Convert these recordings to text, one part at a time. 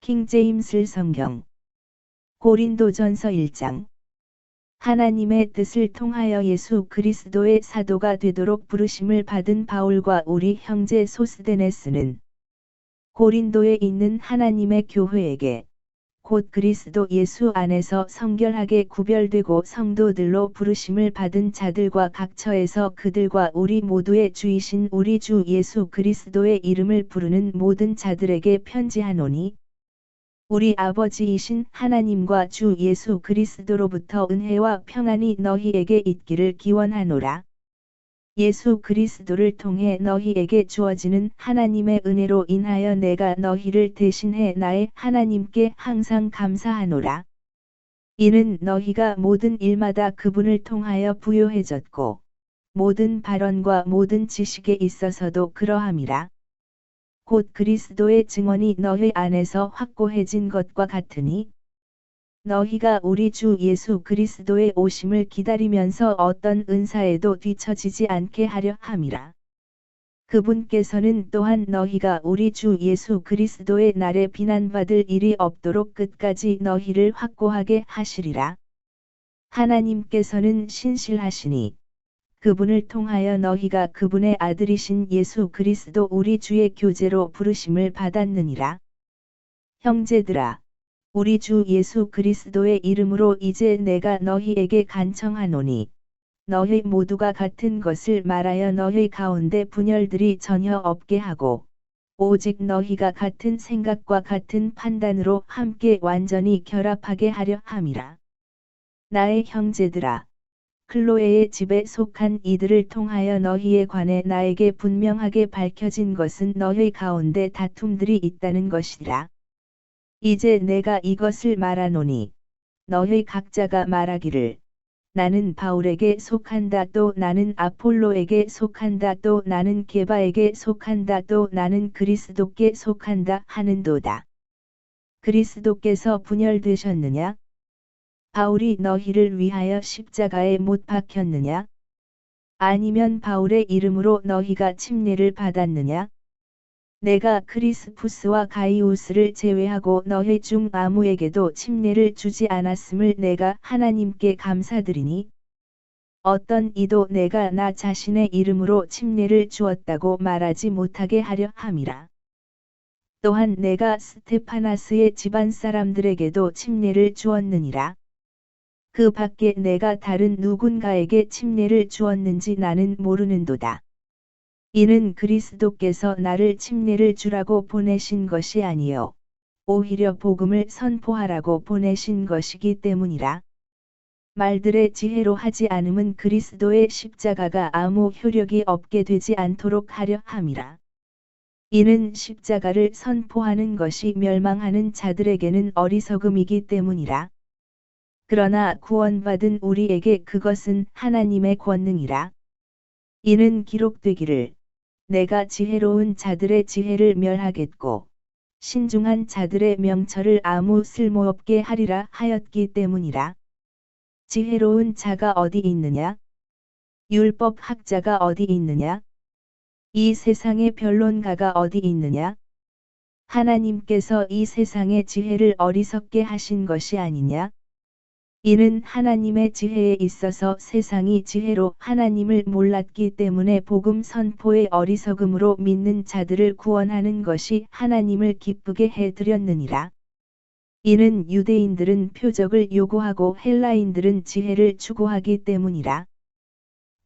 킹제임스 성경 고린도전서 1장 하나님의 뜻을 통하여 예수 그리스도의 사도가 되도록 부르심을 받은 바울과 우리 형제 소스데네스는 고린도에 있는 하나님의 교회에게 곧 그리스도 예수 안에서 성결하게 구별되고 성도들로 부르심을 받은 자들과 각 처에서 그들과 우리 모두의 주이신 우리 주 예수 그리스도의 이름을 부르는 모든 자들에게 편지하노니 우리 아버지이신 하나님과 주 예수 그리스도로부터 은혜와 평안이 너희에게 있기를 기원하노라. 예수 그리스도를 통해 너희에게 주어지는 하나님의 은혜로 인하여 내가 너희를 대신해 나의 하나님께 항상 감사하노라. 이는 너희가 모든 일마다 그분을 통하여 부요해졌고 모든 발언과 모든 지식에 있어서도 그러함이라. 곧 그리스도의 증언이 너희 안에서 확고해진 것과 같으니 너희가 우리 주 예수 그리스도의 오심을 기다리면서 어떤 은사에도 뒤처지지 않게 하려 함이라. 그분께서는 또한 너희가 우리 주 예수 그리스도의 날에 비난받을 일이 없도록 끝까지 너희를 확고하게 하시리라. 하나님께서는 신실하시니 그분을 통하여 너희가 그분의 아들이신 예수 그리스도 우리 주의 교제로 부르심을 받았느니라. 형제들아, 우리 주 예수 그리스도의 이름으로 이제 내가 너희에게 간청하노니 너희 모두가 같은 것을 말하여 너희 가운데 분열들이 전혀 없게 하고 오직 너희가 같은 생각과 같은 판단으로 함께 완전히 결합하게 하려 함이라. 나의 형제들아, 클로에의 집에 속한 이들을 통하여 너희에 관해 나에게 분명하게 밝혀진 것은 너희 가운데 다툼들이 있다는 것이라. 이제 내가 이것을 말하노니 너희 각자가 말하기를 나는 바울에게 속한다 또 나는 아폴로에게 속한다 또 나는 게바에게 속한다 또 나는 그리스도께 속한다 하는도다. 그리스도께서 분열되셨느냐? 바울이 너희를 위하여 십자가에 못 박혔느냐? 아니면 바울의 이름으로 너희가 침례를 받았느냐? 내가 크리스푸스와 가이우스를 제외하고 너희 중 아무에게도 침례를 주지 않았음을 내가 하나님께 감사드리니 어떤 이도 내가 나 자신의 이름으로 침례를 주었다고 말하지 못하게 하려 함이라. 또한 내가 스테파나스의 집안 사람들에게도 침례를 주었느니라. 그 밖에 내가 다른 누군가에게 침례를 주었는지 나는 모르는도다. 이는 그리스도께서 나를 침례를 주라고 보내신 것이 아니요 오히려 복음을 선포하라고 보내신 것이기 때문이라. 말들의 지혜로 하지 않음은 그리스도의 십자가가 아무 효력이 없게 되지 않도록 하려 함이라. 이는 십자가를 선포하는 것이 멸망하는 자들에게는 어리석음이기 때문이라. 그러나 구원받은 우리에게 그것은 하나님의 권능이라. 이는 기록되기를 내가 지혜로운 자들의 지혜를 멸하겠고 신중한 자들의 명철을 아무 쓸모없게 하리라 하였기 때문이라. 지혜로운 자가 어디 있느냐? 율법 학자가 어디 있느냐? 이 세상의 변론가가 어디 있느냐? 하나님께서 이 세상의 지혜를 어리석게 하신 것이 아니냐? 이는 하나님의 지혜에 있어서 세상이 지혜로 하나님을 몰랐기 때문에 복음 선포의 어리석음으로 믿는 자들을 구원하는 것이 하나님을 기쁘게 해드렸느니라. 이는 유대인들은 표적을 요구하고 헬라인들은 지혜를 추구하기 때문이라.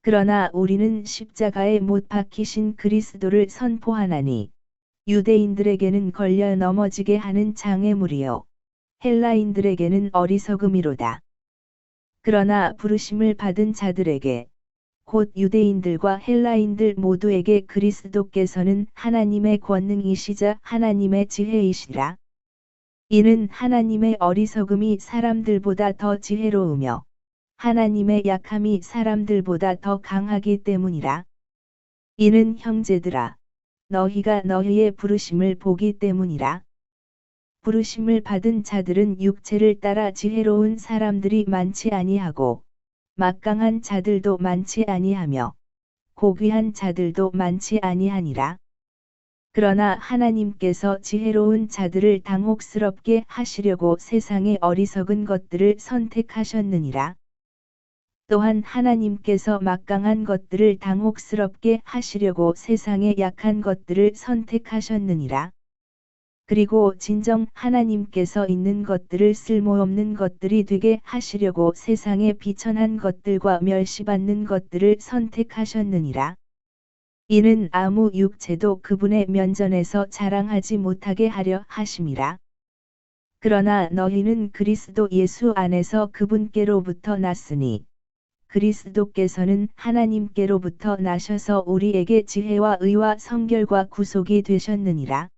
그러나 우리는 십자가에 못 박히신 그리스도를 선포하나니 유대인들에게는 걸려 넘어지게 하는 장애물이요 헬라인들에게는 어리석음이로다. 그러나 부르심을 받은 자들에게 곧 유대인들과 헬라인들 모두에게 그리스도께서는 하나님의 권능이시자 하나님의 지혜이시라. 이는 하나님의 어리석음이 사람들보다 더 지혜로우며 하나님의 약함이 사람들보다 더 강하기 때문이라. 이는 형제들아, 너희가 너희의 부르심을 보기 때문이라. 부르심을 받은 자들은 육체를 따라 지혜로운 사람들이 많지 아니하고 막강한 자들도 많지 아니하며 고귀한 자들도 많지 아니하니라. 그러나 하나님께서 지혜로운 자들을 당혹스럽게 하시려고 세상의 어리석은 것들을 선택하셨느니라. 또한 하나님께서 막강한 것들을 당혹스럽게 하시려고 세상의 약한 것들을 선택하셨느니라. 그리고 진정 하나님께서 있는 것들을 쓸모없는 것들이 되게 하시려고 세상의 비천한 것들과 멸시받는 것들을 선택하셨느니라. 이는 아무 육체도 그분의 면전에서 자랑하지 못하게 하려 하심이라. 그러나 너희는 그리스도 예수 안에서 그분께로부터 났으니 그리스도께서는 하나님께로부터 나셔서 우리에게 지혜와 의와 성결과 구속이 되셨느니라.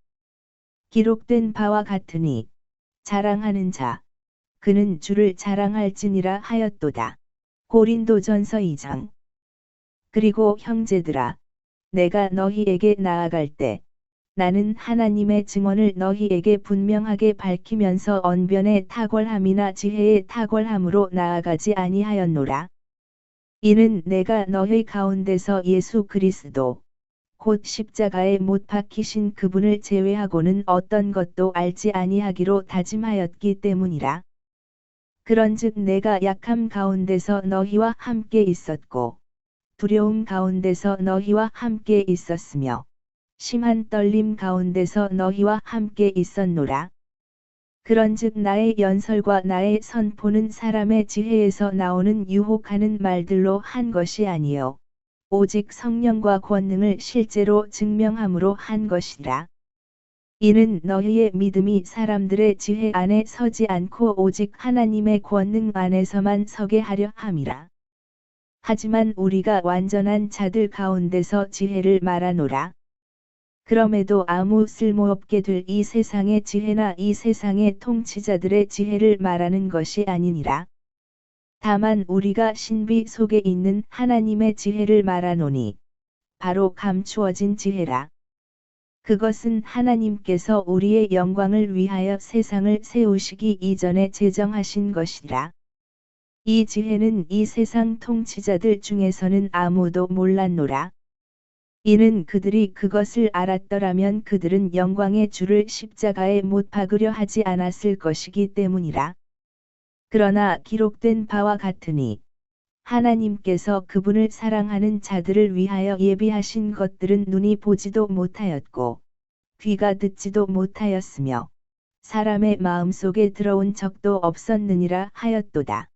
기록된 바와 같으니 자랑하는 자 그는 주를 자랑할지니라 하였도다. 고린도전서 2장. 그리고 형제들아 내가 너희에게 나아갈 때 나는 하나님의 증언을 너희에게 분명하게 밝히면서 언변의 탁월함이나 지혜의 탁월함으로 나아가지 아니하였노라. 이는 내가 너희 가운데서 예수 그리스도 곧 십자가에 못 박히신 그분을 제외하고는 어떤 것도 알지 아니하기로 다짐하였기 때문이라. 그런즉 내가 약함 가운데서 너희와 함께 있었고 두려움 가운데서 너희와 함께 있었으며 심한 떨림 가운데서 너희와 함께 있었노라. 그런즉 나의 연설과 나의 선포는 사람의 지혜에서 나오는 유혹하는 말들로 한 것이 아니요 오직 성령과 권능을 실제로 증명함으로 한 것이라. 이는 너희의 믿음이 사람들의 지혜 안에 서지 않고 오직 하나님의 권능 안에서만 서게 하려 함이라. 하지만 우리가 완전한 자들 가운데서 지혜를 말하노라. 그럼에도 아무 쓸모없게 될 이 세상의 지혜나 이 세상의 통치자들의 지혜를 말하는 것이 아니니라. 다만 우리가 신비 속에 있는 하나님의 지혜를 말하노니 바로 감추어진 지혜라. 그것은 하나님께서 우리의 영광을 위하여 세상을 세우시기 이전에 제정하신 것이라. 이 지혜는 이 세상 통치자들 중에서는 아무도 몰랐노라. 이는 그들이 그것을 알았더라면 그들은 영광의 주를 십자가에 못 박으려 하지 않았을 것이기 때문이라. 그러나 기록된 바와 같으니 하나님께서 그분을 사랑하는 자들을 위하여 예비하신 것들은 눈이 보지도 못하였고 귀가 듣지도 못하였으며 사람의 마음속에 들어온 적도 없었느니라 하였도다.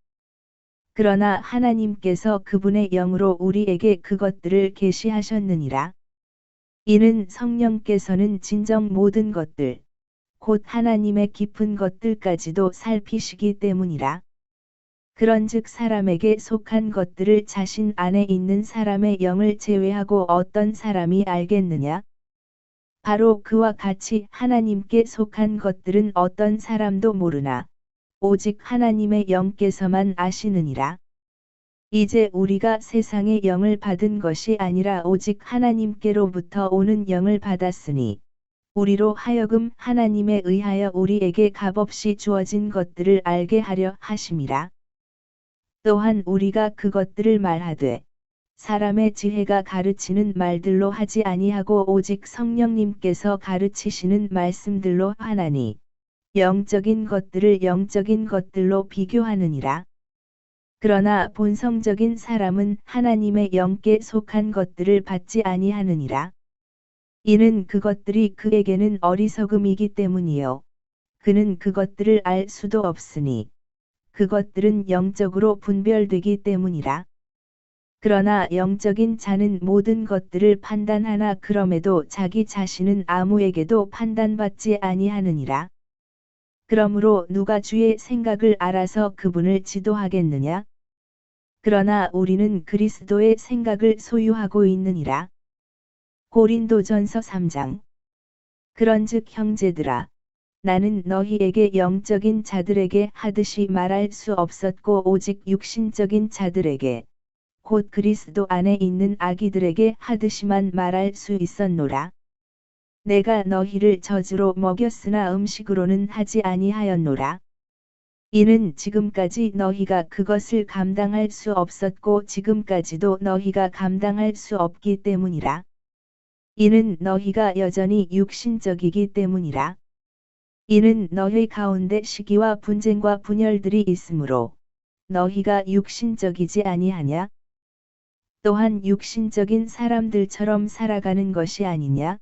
그러나 하나님께서 그분의 영으로 우리에게 그것들을 계시하셨느니라. 이는 성령께서는 진정 모든 것들, 곧 하나님의 깊은 것들까지도 살피시기 때문이라. 그런즉 사람에게 속한 것들을 자신 안에 있는 사람의 영을 제외하고 어떤 사람이 알겠느냐? 바로 그와 같이 하나님께 속한 것들은 어떤 사람도 모르나 오직 하나님의 영께서만 아시느니라. 이제 우리가 세상의 영을 받은 것이 아니라 오직 하나님께로부터 오는 영을 받았으니 우리로 하여금 하나님에 의하여 우리에게 값없이 주어진 것들을 알게 하려 하심이라. 또한 우리가 그것들을 말하되 사람의 지혜가 가르치는 말들로 하지 아니하고 오직 성령님께서 가르치시는 말씀들로 하나니 영적인 것들을 영적인 것들로 비교하느니라. 그러나 본성적인 사람은 하나님의 영께 속한 것들을 받지 아니하느니라. 이는 그것들이 그에게는 어리석음이기 때문이요. 그는 그것들을 알 수도 없으니 그것들은 영적으로 분별되기 때문이라. 그러나 영적인 자는 모든 것들을 판단하나 그럼에도 자기 자신은 아무에게도 판단받지 아니하느니라. 그러므로 누가 주의 생각을 알아서 그분을 지도하겠느냐? 그러나 우리는 그리스도의 생각을 소유하고 있느니라. 고린도전서 3장. 그런즉 형제들아, 나는 너희에게 영적인 자들에게 하듯이 말할 수 없었고 오직 육신적인 자들에게, 곧 그리스도 안에 있는 아기들에게 하듯이만 말할 수 있었노라. 내가 너희를 젖으로 먹였으나 음식으로는 하지 아니하였노라. 이는 지금까지 너희가 그것을 감당할 수 없었고 지금까지도 너희가 감당할 수 없기 때문이라. 이는 너희가 여전히 육신적이기 때문이라. 이는 너희 가운데 시기와 분쟁과 분열들이 있으므로 너희가 육신적이지 아니하냐? 또한 육신적인 사람들처럼 살아가는 것이 아니냐?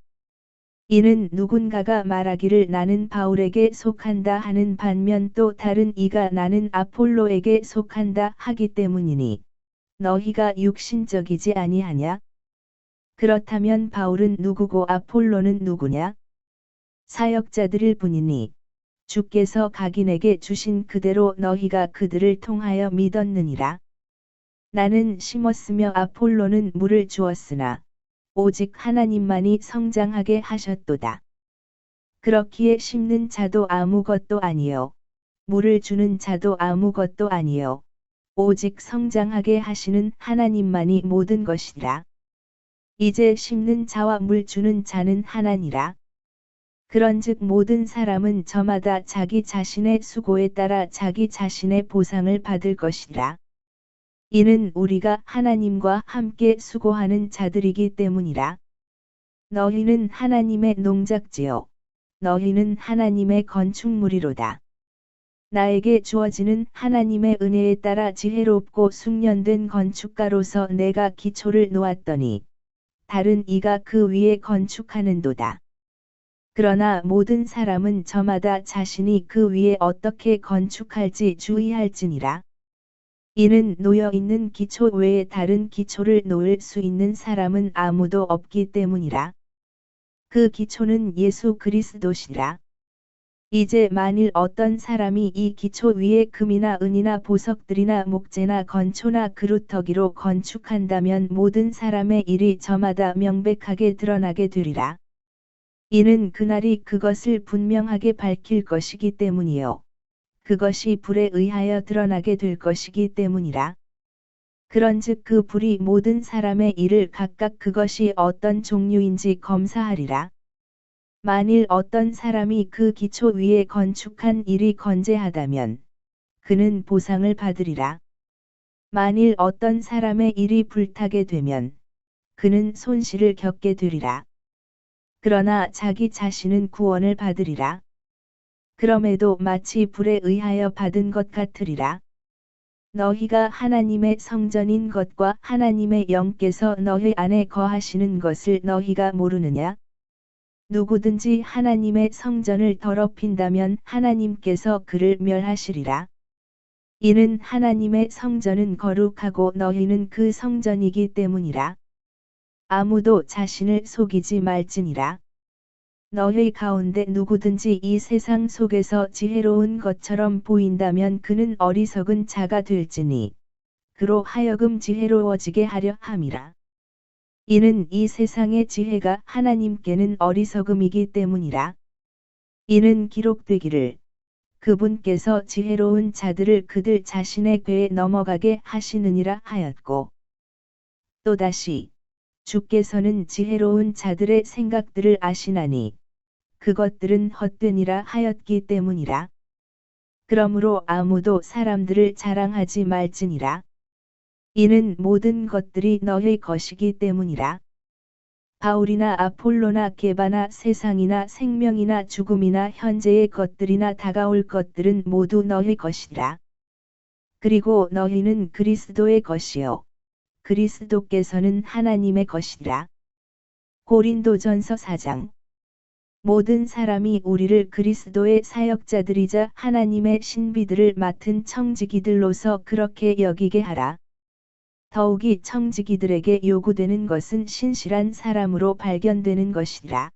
이는 누군가가 말하기를 나는 바울에게 속한다 하는 반면 또 다른 이가 나는 아폴로에게 속한다 하기 때문이니 너희가 육신적이지 아니하냐? 그렇다면 바울은 누구고 아폴로는 누구냐? 사역자들일 뿐이니 주께서 각인에게 주신 그대로 너희가 그들을 통하여 믿었느니라. 나는 심었으며 아폴로는 물을 주었으나 오직 하나님만이 성장하게 하셨도다. 그렇기에 심는 자도 아무것도 아니요 물을 주는 자도 아무것도 아니요 오직 성장하게 하시는 하나님만이 모든 것이라. 이제 심는 자와 물 주는 자는 하나니라. 그런즉 모든 사람은 저마다 자기 자신의 수고에 따라 자기 자신의 보상을 받을 것이라. 이는 우리가 하나님과 함께 수고하는 자들이기 때문이라. 너희는 하나님의 농작지요 너희는 하나님의 건축물이로다. 나에게 주어지는 하나님의 은혜에 따라 지혜롭고 숙련된 건축가로서 내가 기초를 놓았더니 다른 이가 그 위에 건축하는도다. 그러나 모든 사람은 저마다 자신이 그 위에 어떻게 건축할지 주의할지니라. 이는 놓여 있는 기초 외에 다른 기초를 놓을 수 있는 사람은 아무도 없기 때문이라. 그 기초는 예수 그리스도시라. 이제 만일 어떤 사람이 이 기초 위에 금이나 은이나 보석들이나 목재나 건초나 그루터기로 건축한다면 모든 사람의 일이 저마다 명백하게 드러나게 되리라. 이는 그날이 그것을 분명하게 밝힐 것이기 때문이요. 그것이 불에 의하여 드러나게 될 것이기 때문이라. 그런즉 그 불이 모든 사람의 일을 각각 그것이 어떤 종류인지 검사하리라. 만일 어떤 사람이 그 기초 위에 건축한 일이 건재하다면 그는 보상을 받으리라. 만일 어떤 사람의 일이 불타게 되면 그는 손실을 겪게 되리라. 그러나 자기 자신은 구원을 받으리라. 그럼에도 마치 불에 의하여 받은 것 같으리라. 너희가 하나님의 성전인 것과 하나님의 영께서 너희 안에 거하시는 것을 너희가 모르느냐? 누구든지 하나님의 성전을 더럽힌다면 하나님께서 그를 멸하시리라. 이는 하나님의 성전은 거룩하고 너희는 그 성전이기 때문이라. 아무도 자신을 속이지 말지니라. 너희 가운데 누구든지 이 세상 속에서 지혜로운 것처럼 보인다면 그는 어리석은 자가 될지니 그로 하여금 지혜로워지게 하려 함이라. 이는 이 세상의 지혜가 하나님께는 어리석음이기 때문이라. 이는 기록되기를 그분께서 지혜로운 자들을 그들 자신의 궤에 넘어가게 하시느니라 하였고 또다시 주께서는 지혜로운 자들의 생각들을 아시나니 그것들은 헛되니라 하였기 때문이라. 그러므로 아무도 사람들을 자랑하지 말지니라. 이는 모든 것들이 너희 것이기 때문이라. 바울이나 아폴로나 게바나 세상이나 생명이나 죽음이나 현재의 것들이나 다가올 것들은 모두 너희 것이라. 그리고 너희는 그리스도의 것이요 그리스도께서는 하나님의 것이라. 고린도전서 4장. 모든 사람이 우리를 그리스도의 사역자들이자 하나님의 신비들을 맡은 청지기들로서 그렇게 여기게 하라. 더욱이 청지기들에게 요구되는 것은 신실한 사람으로 발견되는 것이라.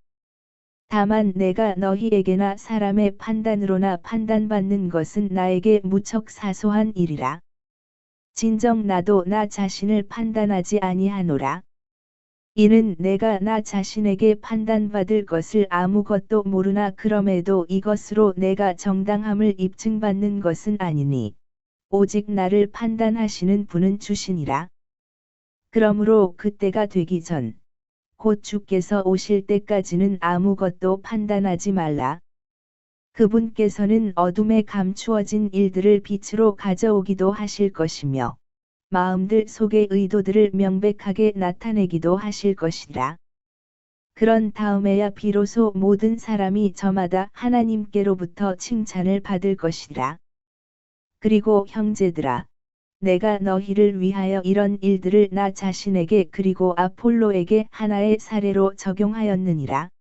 다만 내가 너희에게나 사람의 판단으로나 판단받는 것은 나에게 무척 사소한 일이라. 진정 나도 나 자신을 판단하지 아니하노라. 이는 내가 나 자신에게 판단받을 것을 아무것도 모르나 그럼에도 이것으로 내가 정당함을 입증받는 것은 아니니 오직 나를 판단하시는 분은 주시니라. 그러므로 그때가 되기 전 곧 주께서 오실 때까지는 아무것도 판단하지 말라. 그분께서는 어둠에 감추어진 일들을 빛으로 가져오기도 하실 것이며 마음들 속의 의도들을 명백하게 나타내기도 하실 것이라. 그런 다음에야 비로소 모든 사람이 저마다 하나님께로부터 칭찬을 받을 것이라. 그리고 형제들아, 내가 너희를 위하여 이런 일들을 나 자신에게 그리고 아폴로에게 하나의 사례로 적용하였느니라.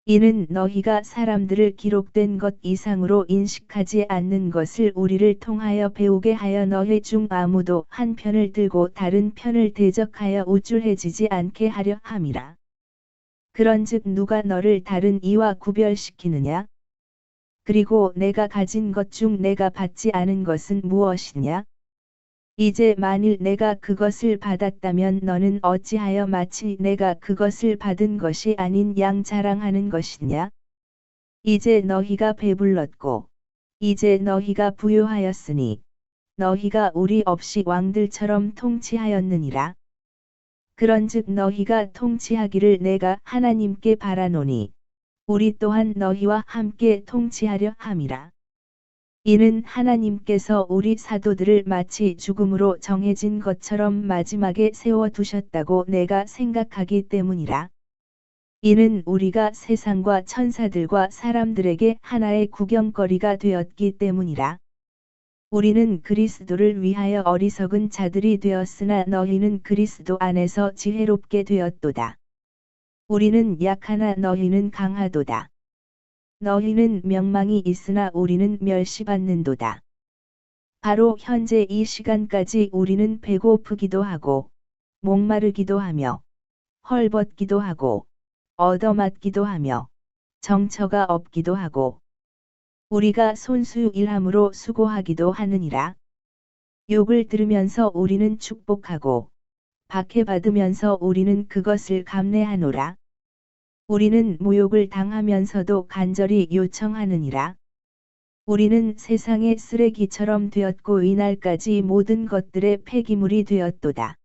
이는 너희가 사람들을 기록된 것 이상으로 인식하지 않는 것을 우리를 통하여 배우게 하여 너희 중 아무도 한 편을 들고 다른 편을 대적하여 우쭐해지지 않게 하려 함이라. 그런즉 누가 너를 다른 이와 구별시키느냐? 그리고 내가 가진 것 중 내가 받지 않은 것은 무엇이냐? 이제 만일 내가 그것을 받았다면 너는 어찌하여 마치 내가 그것을 받은 것이 아닌 양 자랑하는 것이냐? 이제 너희가 배불렀고, 이제 너희가 부요하였으니, 너희가 우리 없이 왕들처럼 통치하였느니라. 그런즉 너희가 통치하기를 내가 하나님께 바라노니, 우리 또한 너희와 함께 통치하려 함이라. 이는 하나님께서 우리 사도들을 마치 죽음으로 정해진 것처럼 마지막에 세워두셨다고 내가 생각하기 때문이라. 이는 우리가 세상과 천사들과 사람들에게 하나의 구경거리가 되었기 때문이라. 우리는 그리스도를 위하여 어리석은 자들이 되었으나 너희는 그리스도 안에서 지혜롭게 되었도다. 우리는 약하나 너희는 강하도다. 너희는 명망이 있으나 우리는 멸시받는도다. 바로 현재 이 시간까지 우리는 배고프기도 하고, 목마르기도 하며, 헐벗기도 하고, 얻어맞기도 하며, 정처가 없기도 하고, 우리가 손수일함으로 수고하기도 하느니라. 욕을 들으면서 우리는 축복하고, 박해받으면서 우리는 그것을 감내하노라. 우리는 모욕을 당하면서도 간절히 요청하느니라. 우리는 세상의 쓰레기처럼 되었고 이날까지 모든 것들의 폐기물이 되었도다.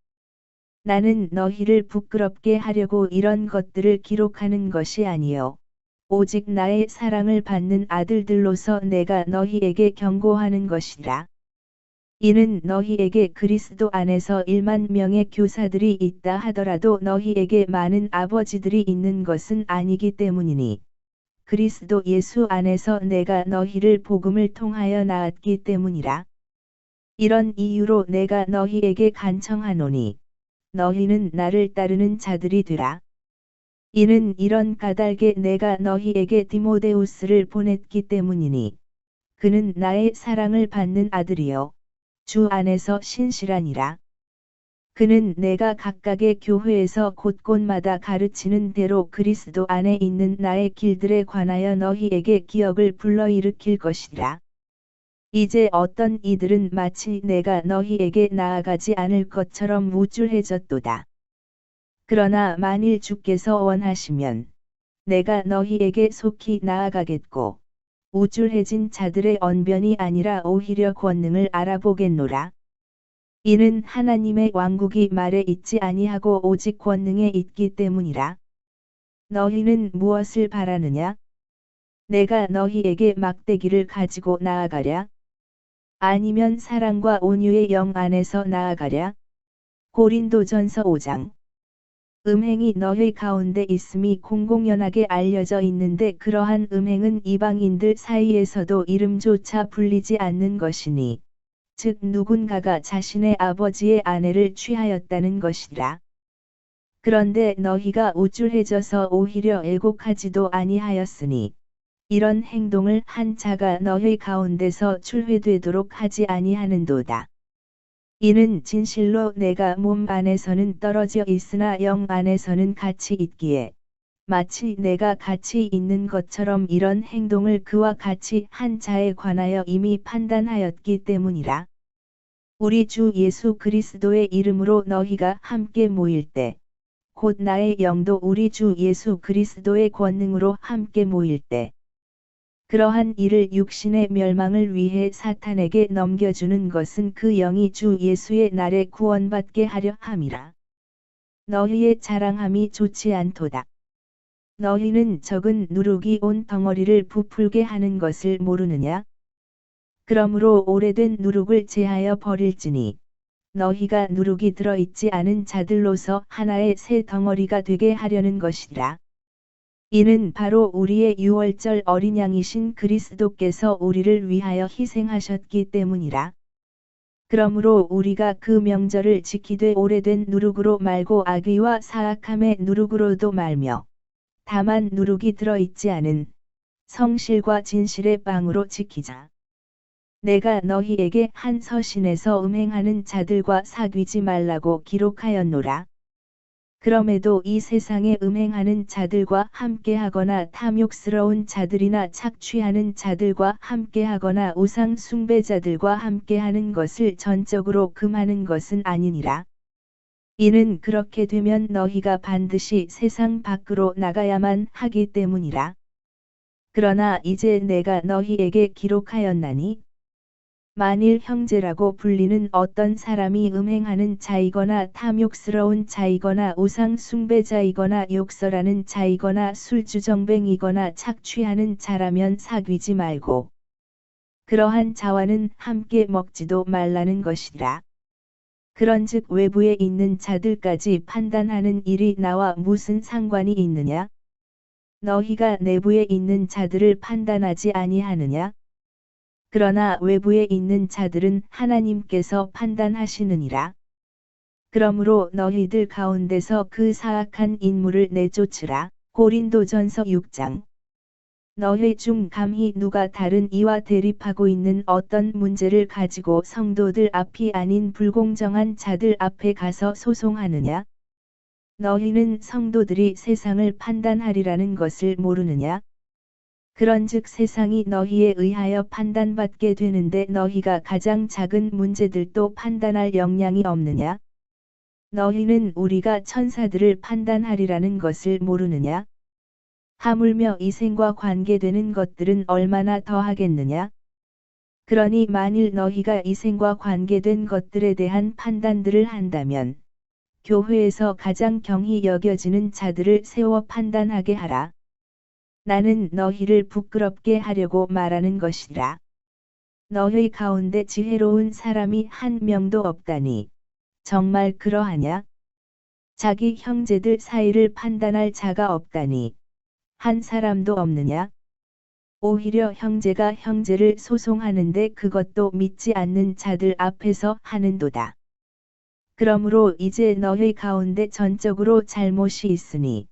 나는 너희를 부끄럽게 하려고 이런 것들을 기록하는 것이 아니요 오직 나의 사랑을 받는 아들들로서 내가 너희에게 경고하는 것이라. 이는 너희에게 그리스도 안에서 1만 명의 교사들이 있다 하더라도 너희에게 많은 아버지들이 있는 것은 아니기 때문이니, 그리스도 예수 안에서 내가 너희를 복음을 통하여 낳았기 때문이라. 이런 이유로 내가 너희에게 간청하노니, 너희는 나를 따르는 자들이 되라. 이는 이런 까닭에 내가 너희에게 디모데우스를 보냈기 때문이니, 그는 나의 사랑을 받는 아들이요 주 안에서 신실하니라. 그는 내가 각각의 교회에서 곳곳마다 가르치는 대로 그리스도 안에 있는 나의 길들에 관하여 너희에게 기억을 불러일으킬 것이라. 이제 어떤 이들은 마치 내가 너희에게 나아가지 않을 것처럼 우쭐해졌도다. 그러나 만일 주께서 원하시면 내가 너희에게 속히 나아가겠고, 우쭐해진 자들의 언변이 아니라 오히려 권능을 알아보겠노라. 이는 하나님의 왕국이 말에 있지 아니하고 오직 권능에 있기 때문이라. 너희는 무엇을 바라느냐? 내가 너희에게 막대기를 가지고 나아가랴? 아니면 사랑과 온유의 영 안에서 나아가랴? 고린도전서 5장. 음행이 너희 가운데 있음이 공공연하게 알려져 있는데 그러한 음행은 이방인들 사이에서도 이름조차 불리지 않는 것이니, 즉 누군가가 자신의 아버지의 아내를 취하였다는 것이라. 그런데 너희가 우쭐해져서 오히려 애곡하지도 아니하였으니, 이런 행동을 한 자가 너희 가운데서 출회되도록 하지 아니하는도다. 이는 진실로 내가 몸 안에서는 떨어져 있으나 영 안에서는 같이 있기에, 마치 내가 같이 있는 것처럼 이런 행동을 그와 같이 한 자에 관하여 이미 판단하였기 때문이라. 우리 주 예수 그리스도의 이름으로 너희가 함께 모일 때, 곧 나의 영도 우리 주 예수 그리스도의 권능으로 함께 모일 때, 그러한 이를 육신의 멸망을 위해 사탄에게 넘겨주는 것은 그 영이 주 예수의 날에 구원받게 하려 함이라. 너희의 자랑함이 좋지 않도다. 너희는 적은 누룩이 온 덩어리를 부풀게 하는 것을 모르느냐? 그러므로 오래된 누룩을 제하여 버릴지니, 너희가 누룩이 들어있지 않은 자들로서 하나의 새 덩어리가 되게 하려는 것이라. 이는 바로 우리의 유월절 어린 양이신 그리스도께서 우리를 위하여 희생하셨기 때문이라. 그러므로 우리가 그 명절을 지키되 오래된 누룩으로 말고 악의와 사악함의 누룩으로도 말며 다만 누룩이 들어있지 않은 성실과 진실의 빵으로 지키자. 내가 너희에게 한 서신에서 음행하는 자들과 사귀지 말라고 기록하였노라. 그럼에도 이 세상에 음행하는 자들과 함께하거나 탐욕스러운 자들이나 착취하는 자들과 함께하거나 우상 숭배자들과 함께하는 것을 전적으로 금하는 것은 아니니라. 이는 그렇게 되면 너희가 반드시 세상 밖으로 나가야만 하기 때문이라. 그러나 이제 내가 너희에게 기록하였나니 만일 형제라고 불리는 어떤 사람이 음행하는 자이거나 탐욕스러운 자이거나 우상 숭배자이거나 욕설하는 자이거나 술주정뱅이거나 착취하는 자라면 사귀지 말고 그러한 자와는 함께 먹지도 말라는 것이라. 그런즉 외부에 있는 자들까지 판단하는 일이 나와 무슨 상관이 있느냐? 너희가 내부에 있는 자들을 판단하지 아니하느냐? 그러나 외부에 있는 자들은 하나님께서 판단하시느니라. 그러므로 너희들 가운데서 그 사악한 인물을 내쫓으라. 고린도전서 6장. 너희 중 감히 누가 다른 이와 대립하고 있는 어떤 문제를 가지고 성도들 앞이 아닌 불공정한 자들 앞에 가서 소송하느냐? 너희는 성도들이 세상을 판단하리라는 것을 모르느냐? 그런즉 세상이 너희에 의하여 판단받게 되는데 너희가 가장 작은 문제들도 판단할 역량이 없느냐? 너희는 우리가 천사들을 판단하리라는 것을 모르느냐? 하물며 이생과 관계되는 것들은 얼마나 더하겠느냐? 그러니 만일 너희가 이생과 관계된 것들에 대한 판단들을 한다면 교회에서 가장 경히 여겨지는 자들을 세워 판단하게 하라. 나는 너희를 부끄럽게 하려고 말하는 것이라. 너희 가운데 지혜로운 사람이 한 명도 없다니 정말 그러하냐? 자기 형제들 사이를 판단할 자가 없다니 한 사람도 없느냐? 오히려 형제가 형제를 소송하는데 그것도 믿지 않는 자들 앞에서 하는도다. 그러므로 이제 너희 가운데 전적으로 잘못이 있으니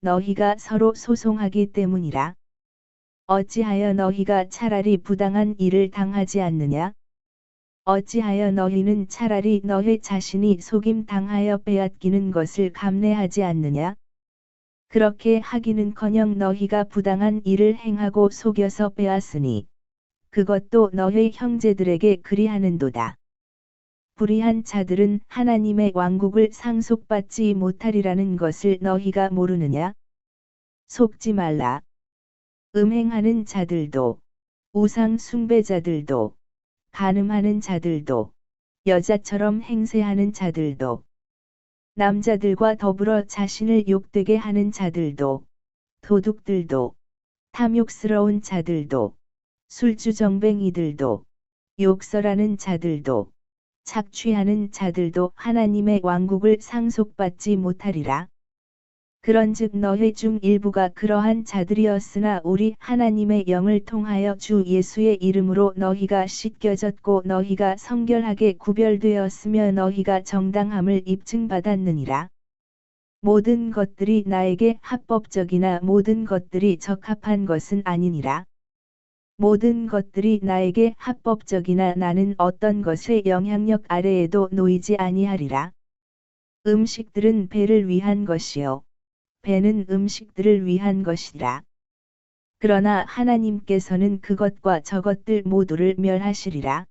너희가 서로 소송하기 때문이라. 어찌하여 너희가 차라리 부당한 일을 당하지 않느냐? 어찌하여 너희는 차라리 너희 자신이 속임 당하여 빼앗기는 것을 감내하지 않느냐? 그렇게 하기는커녕 너희가 부당한 일을 행하고 속여서 빼앗으니 그것도 너희 형제들에게 그리하는도다. 불의한 자들은 하나님의 왕국을 상속받지 못하리라는 것을 너희가 모르느냐? 속지 말라. 음행하는 자들도, 우상 숭배자들도, 간음하는 자들도, 여자처럼 행세하는 자들도, 남자들과 더불어 자신을 욕되게 하는 자들도, 도둑들도, 탐욕스러운 자들도, 술주정뱅이들도, 욕설하는 자들도, 착취하는 자들도 하나님의 왕국을 상속받지 못하리라. 그런즉 너희 중 일부가 그러한 자들이었으나 우리 하나님의 영을 통하여 주 예수의 이름으로 너희가 씻겨졌고 너희가 성결하게 구별되었으며 너희가 정당함을 입증받았느니라. 모든 것들이 나에게 합법적이나 모든 것들이 적합한 것은 아니니라. 모든 것들이 나에게 합법적이나 나는 어떤 것의 영향력 아래에도 놓이지 아니하리라. 음식들은 배를 위한 것이요 배는 음식들을 위한 것이라. 그러나 하나님께서는 그것과 저것들 모두를 멸하시리라.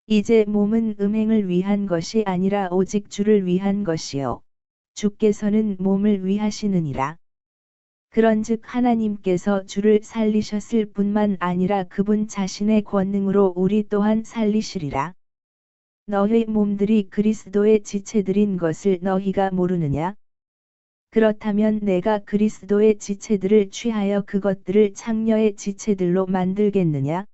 이제 몸은 음행을 위한 것이 아니라 오직 주를 위한 것이요 주께서는 몸을 위하시느니라. 그런즉 하나님께서 주를 살리셨을 뿐만 아니라 그분 자신의 권능으로 우리 또한 살리시리라. 너희 몸들이 그리스도의 지체들인 것을 너희가 모르느냐? 그렇다면 내가 그리스도의 지체들을 취하여 그것들을 창녀의 지체들로 만들겠느냐?